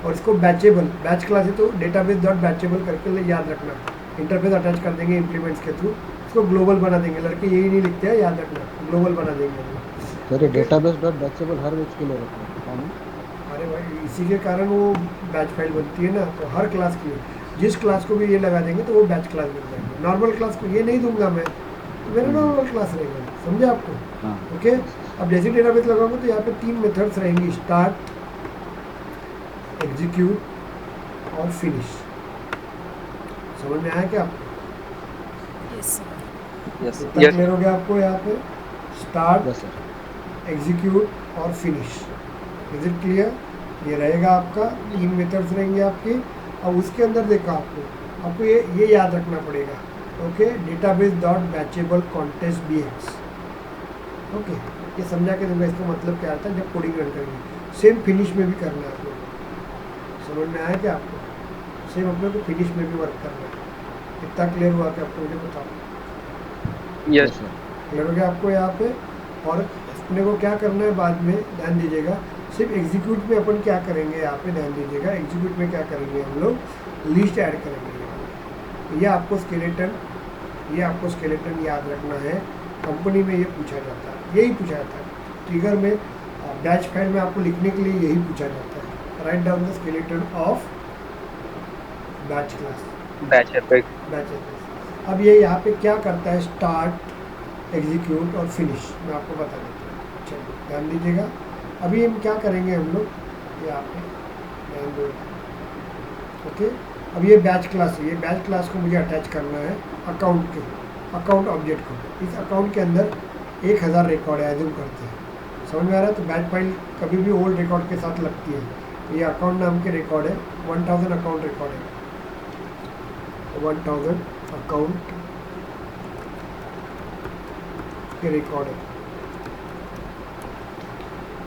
और इसको बैचेबल, बैच क्लास है तो डेटाबेस डॉट बैचेबल करके याद रखना, इंटरफेस अटैच कर देंगे इम्प्लीमेंट्स के थ्रू, इसको ग्लोबल बना देंगे। लड़के यही नहीं लिखते हैं, याद रखना, ग्लोबल बना देंगे हम लोग। सर ये डेटाबेस डॉट बैचेबल हर बैच के लिए रखना है। अरे भाई, इसी के कारण वो बैच फाइल बनती है ना, तो हर क्लास की, जिस क्लास को भी ये लगा देंगे तो वो बैच क्लास बन जाएगी। नॉर्मल क्लास को ये नहीं दूंगा मैं, तो मेरा नॉर्मल क्लास रहेगा, समझे आपको? हाँ। ओके, अब जैसे डेटाबेस लगाऊंगा तो यहाँ पे 3 मेथड्स रहेंगी, स्टार्ट, एग्जीक्यूट और फिनिश। समझ में आया क्या आपको? यस इतना क्लियर हो गया आपको? यहाँ पे स्टार्ट, यस सर। एग्जीक्यूट और फिनिश। Is it clear? ये रहेगा आपका, 3 मेथड्स रहेंगे आपके। अब उसके अंदर देखो, आपको ये याद रखना पड़ेगा। Okay, database dot batchable context BX। Okay, ये समझा के दूंगा इसका मतलब क्या आता है जब कोडिंग रन करेंगे। सेम फिनिश में भी करना है आपको, समझ में आया क्या आपको? सेम अपने को फिनिश में भी वर्क करना है। कितना क्लियर हुआ कि आपको? मुझे बताओ। Yes sir. क्लियर हो गया आपको यहाँ पे? और अपने को क्या करना है बाद में, ध्यान दीजिएगा। सिर्फ एग्जीक्यूट में अपन क्या करेंगे यहाँ पे, ध्यान दीजिएगा। एग्जीक्यूट में क्या करेंगे हम लोग, लिस्ट ऐड करेंगे। ये आपको स्केलेटन याद रखना है। कंपनी में ये पूछा जाता है, यही पूछा जाता है ट्रिगर में, बैच फाइल में आपको लिखने के लिए यही पूछा जाता है। Write down the skeleton of batch class, batch apex. Batch class. अब ये यहाँ पे क्या करता है, स्टार्ट, एग्जीक्यूट और फिनिश। मैं आपको बता देता हूँ, चलिए ध्यान दीजिएगा। अभी हम क्या करेंगे हम लोग, यहाँ पे ध्यान दो। ओके, अब ये बैच क्लास है, ये बैच क्लास को मुझे अटैच करना है अकाउंट ऑब्जेक्ट को। इस अकाउंट के अंदर 1000 रिकॉर्ड है, एज्यूम करते हैं। समझ में आ रहा है? तो बैच फाइल कभी भी ओल्ड रिकॉर्ड के साथ लगती है। ये अकाउंट नाम के रिकॉर्ड है, 1000 अकाउंट रिकॉर्ड है, 1000 अकाउंट के रिकॉर्ड है।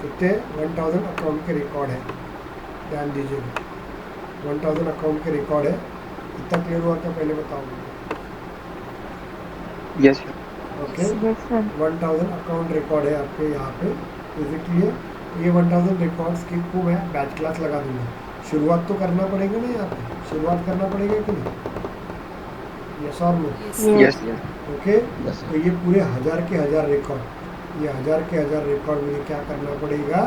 कितने? 1000 अकाउंट के रिकॉर्ड है, ध्यान दीजिएगा। 1000 अकाउंट के रिकॉर्ड है। इतना क्लियर हुआ क्या? पहले बताऊँगा। Yes okay, yes sir. 1000 account record है आपके यहाँ पे। Is it clear? ये 1000 रिकॉर्ड्स की को मैं बैच क्लास लगा दूंगा। शुरुआत तो करना पड़ेगा ना, यहाँ पे शुरुआत करना पड़ेगा कि नहीं? यस और नो? यस ओके, यस तो ये पूरे 1000 के 1000 रिकॉर्ड, ये 1000 के 1000 रिकॉर्ड मुझे क्या करना पड़ेगा,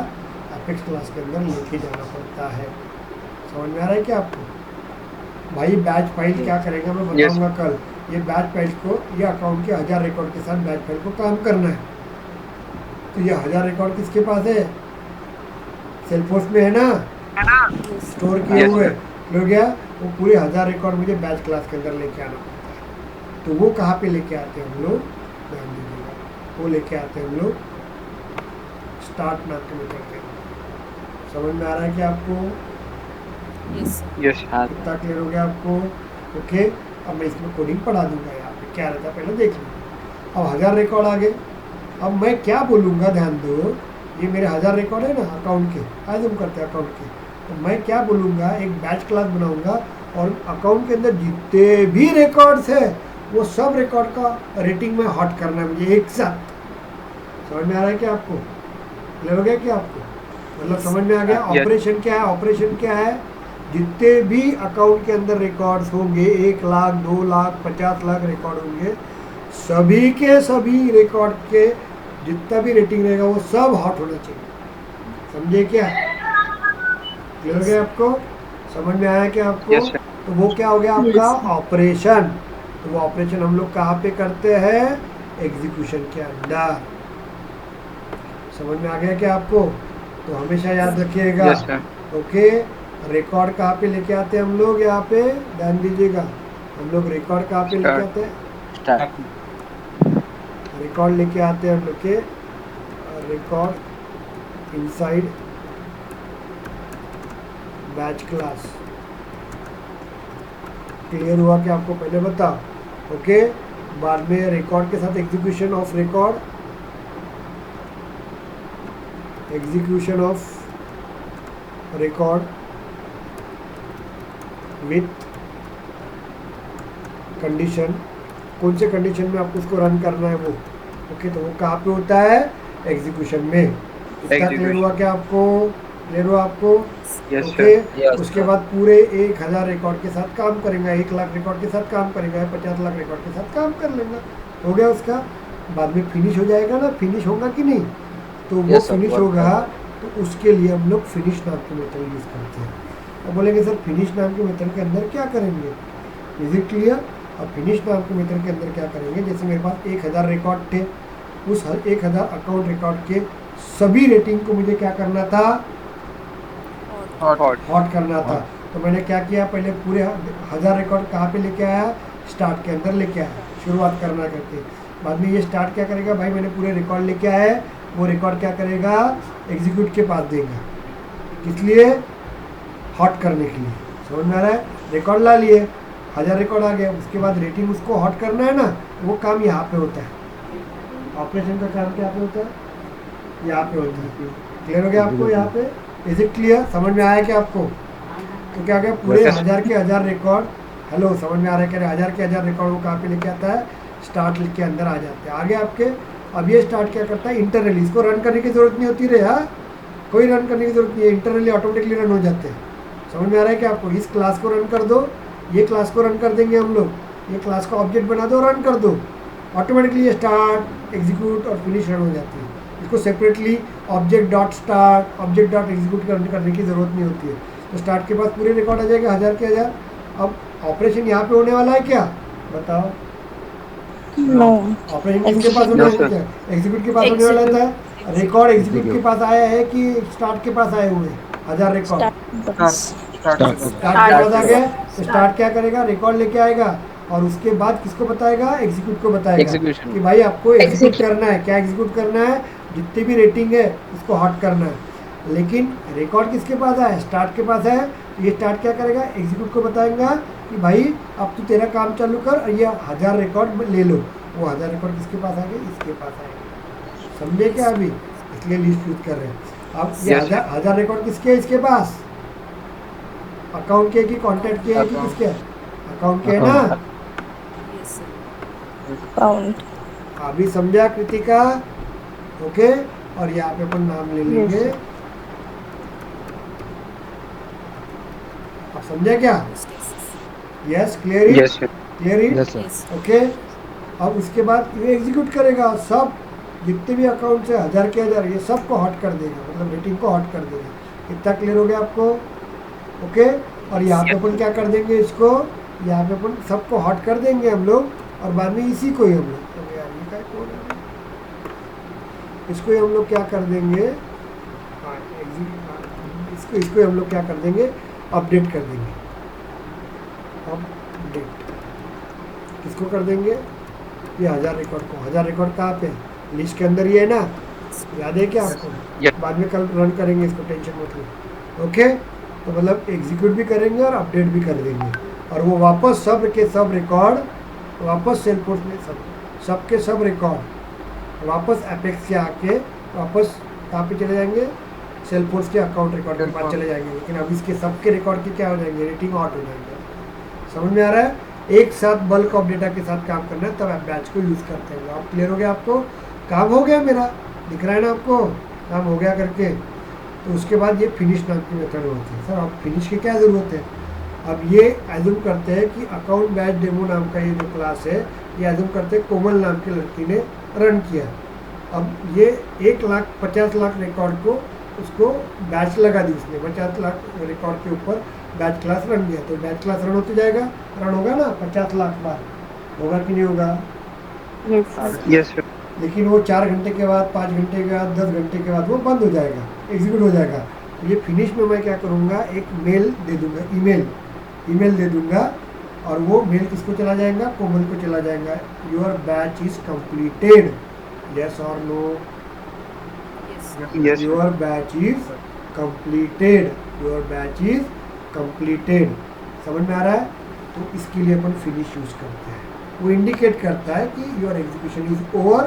एपेक्स क्लास के अंदर लेके जाना पड़ता है। समझ में आ रहा है क्या आपको? भाई बैच फाइल क्या करेगा मैं बताऊंगा कल। ये बैच फाइल को, ये अकाउंट के 1000 रिकॉर्ड के साथ बैच फाइल को काम करना है। तो ये 1000 रिकॉर्ड किसके पास है? सेल्फोर्स में है ना, स्टोर किए हुए। हो गया, वो पूरे 1000 रिकॉर्ड मुझे बैच क्लास के अंदर लेके आना पड़ता है। तो वो कहाँ पे लेके आते हैं हम लोग, ध्यान दीजिएगा। वो लेके आते हैं हम लोग स्टार्ट नाम के मेथड पे। समझ में आ रहा है कि आपको? यस कितना क्लियर हो गया आपको? ओके, अब मैं इसमें कोडिंग पढ़ा दूंगा। यहाँ पे क्या रहता है पहले देख लो। अब 1000 रिकॉर्ड आ गए। अब मैं क्या बोलूँगा, ध्यान दो। ये मेरे 1000 रिकॉर्ड है ना अकाउंट के, एज्यूम करते हैं अकाउंट के। तो मैं क्या बोलूँगा, एक बैच क्लास बनाऊँगा और अकाउंट के अंदर जितने भी रिकॉर्ड्स है वो सब रिकॉर्ड का रेटिंग में हॉट करना है मुझे एक साथ। समझ में आ रहा है क्या आपको? क्लियर हो गया क्या आपको? मतलब समझ में आ गया? Yes. ऑपरेशन क्या है? ऑपरेशन क्या है? जितने भी अकाउंट के अंदर रिकॉर्ड्स होंगे, 1 लाख, 2 लाख, 50 लाख रिकॉर्ड होंगे, सभी के सभी रिकॉर्ड के जितना भी रेटिंग रहेगा वो सब हॉट होना चाहिए। समझे क्या? क्लियर हो गया आपको? समझ में आया क्या आपको? Yes, sir. तो वो क्या हो गया आपका ऑपरेशन। तो वो ऑपरेशन हम लोग कहाँ पे करते हैं? एग्जीक्यूशन के अंदर। समझ में आ गया क्या आपको? तो हमेशा याद रखिएगा। Yes, sir. ओके, रिकॉर्ड कहाँ पे लेके आते हैं हम लोग? यहाँ पे ध्यान दीजिएगा, हम लोग रिकॉर्ड कहाँ पे लेके आते हैं? रिकॉर्ड लेके आते हैं हम लोग के record inside batch class. Clear हुआ कि आपको पहले बताओ? ओके, बाद में रिकॉर्ड के साथ execution of record, execution of record with condition. कौन से कंडीशन में आपको उसको रन करना है वो? ओके, तो वो कहाँ पे होता है? एग्जीक्यूशन में। इसका क्लियर हुआ क्या आपको? क्लियर हुआ आपको? Yes, okay, sir. उसके बाद पूरे 1000 रिकॉर्ड के साथ काम करेंगे, 1 लाख रिकॉर्ड के साथ काम करेंगे, 50 लाख रिकॉर्ड के साथ काम कर लेंगे। हो गया उसका। बाद में फिनिश हो जाएगा ना, फिनिश होगा कि नहीं? तो वो Yes, sir. फिनिश होगा, तो उसके लिए हम लोग फिनिश नाम की मेथड यूज़ करते हैं। अब बोलेंगे सर फिनिश नाम के मेथड के अंदर क्या करेंगे? Is it clear? अब फिनिश नाम के मेथड के अंदर क्या करेंगे? जैसे मेरे पास 1000 रिकॉर्ड थे, उस 1000 अकाउंट रिकॉर्ड के सभी रेटिंग को मुझे क्या करना था? Hot. हॉट करना था। तो मैंने क्या किया? पहले पूरे 1000 रिकॉर्ड कहाँ पे लेके आया? स्टार्ट के अंदर लेके आया, शुरुआत करना करके। बाद में ये स्टार्ट क्या करेगा? भाई मैंने पूरे रिकॉर्ड लेके आया है, वो रिकॉर्ड क्या करेगा? एग्जीक्यूट के पास देगा। किस लिए? हॉट करने के लिए। समझ में आ रहा है? रिकॉर्ड ला लिए, 1000 रिकॉर्ड आ गया, उसके बाद रेटिंग उसको हॉट करना है ना, वो काम यहाँ पे होता है। ऑपरेशन का काम क्या पे होता है? यहाँ पे होता है। क्लियर हो गया आपको यहाँ पे? Is it clear? समझ में आया क्या आपको? तो क्या गया? पूरे 1000 के 1000 रिकॉर्ड, हेलो समझ में आ रहा है क्या? 1000 के 1000 रिकॉर्ड वो कहाँ पे लेके आता है? स्टार्ट के अंदर आ जाते हैं। आगे आपके अब ये स्टार्ट क्या करता है? इंटरनली इसको रन करने की जरूरत नहीं होती रे, हाँ, कोई रन करने की जरूरत नहीं है, इंटरनली ऑटोमेटिकली रन हो जाते हैं। समझ में आ रहा है क्या आपको? इस क्लास को रन कर दो, ये क्लास को रन कर देंगे हम लोग, ये क्लास का ऑब्जेक्ट बना दो, रन कर दो, ऑटोमेटिकली ये स्टार्ट, एग्जीक्यूट और फिनिश रन हो जाती है। इसको separately object dot start, object dot execute करने की ज़रूरत नहीं होती है। तो स्टार्ट के पास पूरे रिकॉर्ड आ जाएगा 1000 के 1000। अब ऑपरेशन यहाँ पे होने वाला है क्या? बताओ। नो, ऑपरेशन किसके पास होने वाला है? एग्जीक्यूट के पास होने वाला था। रिकॉर्ड एग्जीक्यूट के पास आया है कि स्टार्ट के पास आए हुए 1000 रिकॉर्ड? स्टार्ट के पास आ गया। तो स्टार्ट क्या करेगा? रिकॉर्ड लेके आएगा और उसके बाद किसको बताएगा? एग्जीक्यूट को बताएगा कि भाई आपको एग्जीक्यूट करना है। क्या एग्जीक्यूट करना है? जितनी भी रेटिंग है उसको हॉट करना है। लेकिन रिकॉर्ड किसके पास है? स्टार्ट के पास है। ये स्टार्ट क्या करेगा? एग्जीक्यूट को बताएगा कि भाई अब तू तेरा काम चालू कर और ये 1000 रिकॉर्ड ले लो। वो 1000 रिकॉर्ड किसके पास आ गए? इसके पास आएगा। समझे क्या? अभी इसलिए लिस्ट यूज कर रहे हैं। अब ये 1000 रिकॉर्ड किसके है? इसके पास अकाउंट के कि कॉन्टैक्ट के है कि किसके? अकाउंट के है ना? Yes, sir. काउंट। अभी समझा कृतिका? ओके, और यहाँ पे अपन नाम ले लेंगे। आप समझा क्या? Yes, clear? Yes, sir. Clear? Yes, sir. Yes. Okay, अब उसके बाद ये एग्जीक्यूट करेगा, सब जितने भी अकाउंट है 1000 के 1000 ये सब को हॉट कर देगा, मतलब रेटिंग को हॉट कर देगा। इतना क्लियर हो गया आपको? ओके, और यहाँ पे अपन क्या कर देंगे? इसको यहाँ पे अपन सबको हॉट कर देंगे हम लोग, और बाद में इसी को ही हम लोग इसको ही हम लोग क्या कर देंगे? इसको ही हम लोग क्या कर देंगे? अपडेट कर देंगे। अपडेट किसको कर देंगे? ये 1000 रिकॉर्ड को। 1000 रिकॉर्ड कहाँ पे? लिस्ट के अंदर ही है ना? याद है क्या आपको? Yes. बाद में कल रन करेंगे इसको, टेंशन मत लो। ओके, तो मतलब एग्जीक्यूट भी करेंगे और अपडेट भी कर देंगे, और वो वापस सब के सब रिकॉर्ड वापस सेलफोर्स में सब के सब रिकॉर्ड वापस एपेक्स के आके वापस कहाँ पे चले जाएंगे? सेलफोर्स के अकाउंट रिकॉर्ड के पास चले जाएंगे। लेकिन अब इसके सबके रिकॉर्ड के क्या हो जाएंगे? रेटिंग आउट हो जाएंगे। समझ में आ रहा है? एक साथ बल्क ऑफ डेटा के साथ काम करना है, तब आप बैच को यूज़ करते हैं। आप क्लियर हो गया? आपको काम हो गया? मेरा दिख रहा है ना आपको? काम हो गया करके? तो उसके बाद ये फिनिश नाम की मेथड होती है। सर अब फिनिश की क्या ज़रूरत है? अब ये एज्यूम करते हैं कि अकाउंट बैच डेमो नाम का ये जो क्लास है, ये एज्यूम करते हैं कोमल नाम की लड़की ने रन किया। अब ये 1,50,00,000 रिकॉर्ड को उसको बैच लगा दी उसने, 50 लाख रिकॉर्ड के ऊपर बैच क्लास रन गया। तो बैच क्लास रन होते जाएगा, रन होगा ना 50 लाख बार, होगा कि नहीं होगा? Yes. Yes sir. लेकिन वो 4 घंटे के बाद, 5 घंटे के बाद, 10 घंटे के बाद वो बंद हो जाएगा, एग्जीक्यूट हो जाएगा। तो ये फिनिश में मैं क्या करूँगा, एक मेल दे दूँगा, ईमेल दे दूँगा, और वो मेल किसको चला जाएगा? कोमल को चला जाएगा। Your batch is completed, yes और no? Yes. Your batch is completed, your batch is completed. समझ में आ रहा है? तो इसके लिए अपन फिनिश यूज करते हैं। वो इंडिकेट करता है कि योर एग्जीक्यूशन इज ओवर,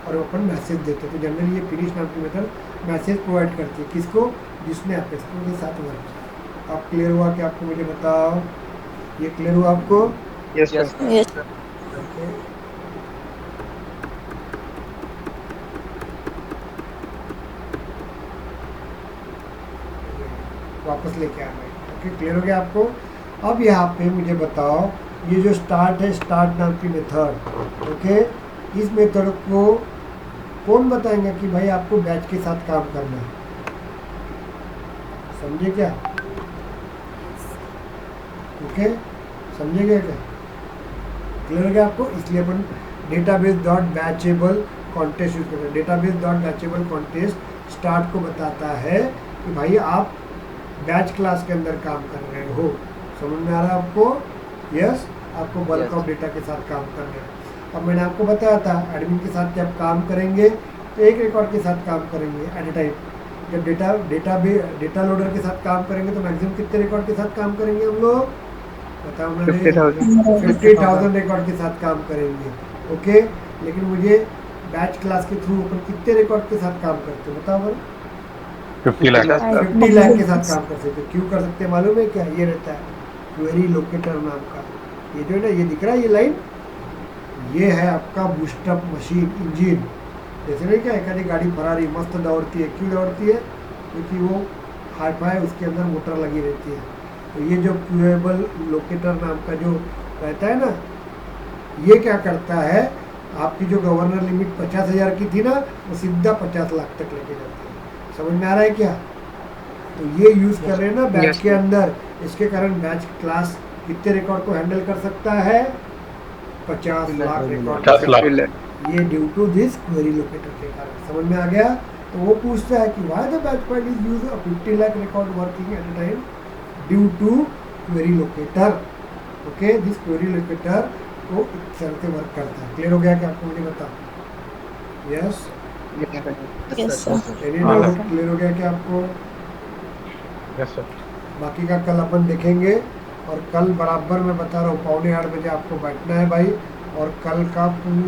और अपन मैसेज देते हैं। तो जनरली ये फिनिश नाम की मेथड मैसेज प्रोवाइड करती है किसको? जिसने एप्लीकेशन के साथ वर्क किया। आप क्लियर हुआ कि आपको? मुझे बताओ, ये क्लियर हुआ आपको? Yes sir. Yes. ओके। वापस लेके आना है। ओके, क्लियर हो गया आपको? अब यहाँ पे मुझे बताओ, ये जो स्टार्ट है, स्टार्ट नाम की मेथड, ओके, इस मेथड को कौन बताएंगे कि भाई आपको बैच के साथ काम करना है? समझे क्या? ओके, समझेगा क्या? क्लियर हो गया आपको? इसलिए अपन database dot batchable contest use करते हैं। Database dot batchable contest start को बताता है कि भाई आप बैच क्लास के अंदर काम कर रहे हो। समझ में आ रहा है आपको? यस, आपको बल्क ऑफ डेटा के साथ काम करना है। अब मैंने आपको बताया था एडमिन के साथ जब काम करेंगे तो एक रिकॉर्ड के साथ काम करेंगे एट ए टाइम। जब डेटा लोडर के साथ काम करेंगे तो मैक्सिमम कितने रिकॉर्ड के साथ काम करेंगे हम लोग? बताओ मैंने 50,000 रिकॉर्ड के साथ काम करेंगे। ओके, लेकिन मुझे बैच क्लास के थ्रू अपन कितने रिकॉर्ड के साथ काम करते हैं बताओ भाई? 50 लाख। 50 लाख के साथ काम कर सकते हैं। क्यों कर सकते हैं मालूम है क्या? ये रहता है क्वेरी लोकेटर नाम का, ये जो है ना, ये दिख रहा है ये लाइन, ये है आपका बूस्टअप मशीन इंजन। जैसे नहीं क्या, एक गाड़ी फरारी मस्त दौड़ती है, क्यों दौड़ती है? क्योंकि वो हाई फाई उसके अंदर मोटर लगी रहती है। तो ये जो क्यूएबल लोकेटर नाम का जो रहता है ना, ये क्या करता है, आपकी जो गवर्नर लिमिट 50,000 की थी ना, वो सीधा 50 लाख तक लेके जाती है। समझ में आ रहा है क्या? तो ये यूज़ कर रहे हैं ना बैच के अंदर। इसके कारण बैच क्लास कितने रिकॉर्ड को हैंडल कर सकता है? 50 लाख रिकॉर्ड। 50 लाख। ये due to this query locator के कारण। समझ में आ गया? तो वो पूछता है कि why the batch file is use 50 lakh record working at a time due to query locator. Okay, this query locator को इस तरह से वर्क करता है। क्लियर हो गया क्या आपको? मुझे बताओ। Yes, Yes, sir. Any doubt? Clear हो गया क्या आपको? Yes sir. बाकी का कल अपन देखेंगे। और कल बराबर मैं बता रहा हूँ 7:45 बजे आपको बैठना है भाई। और कल का पूरा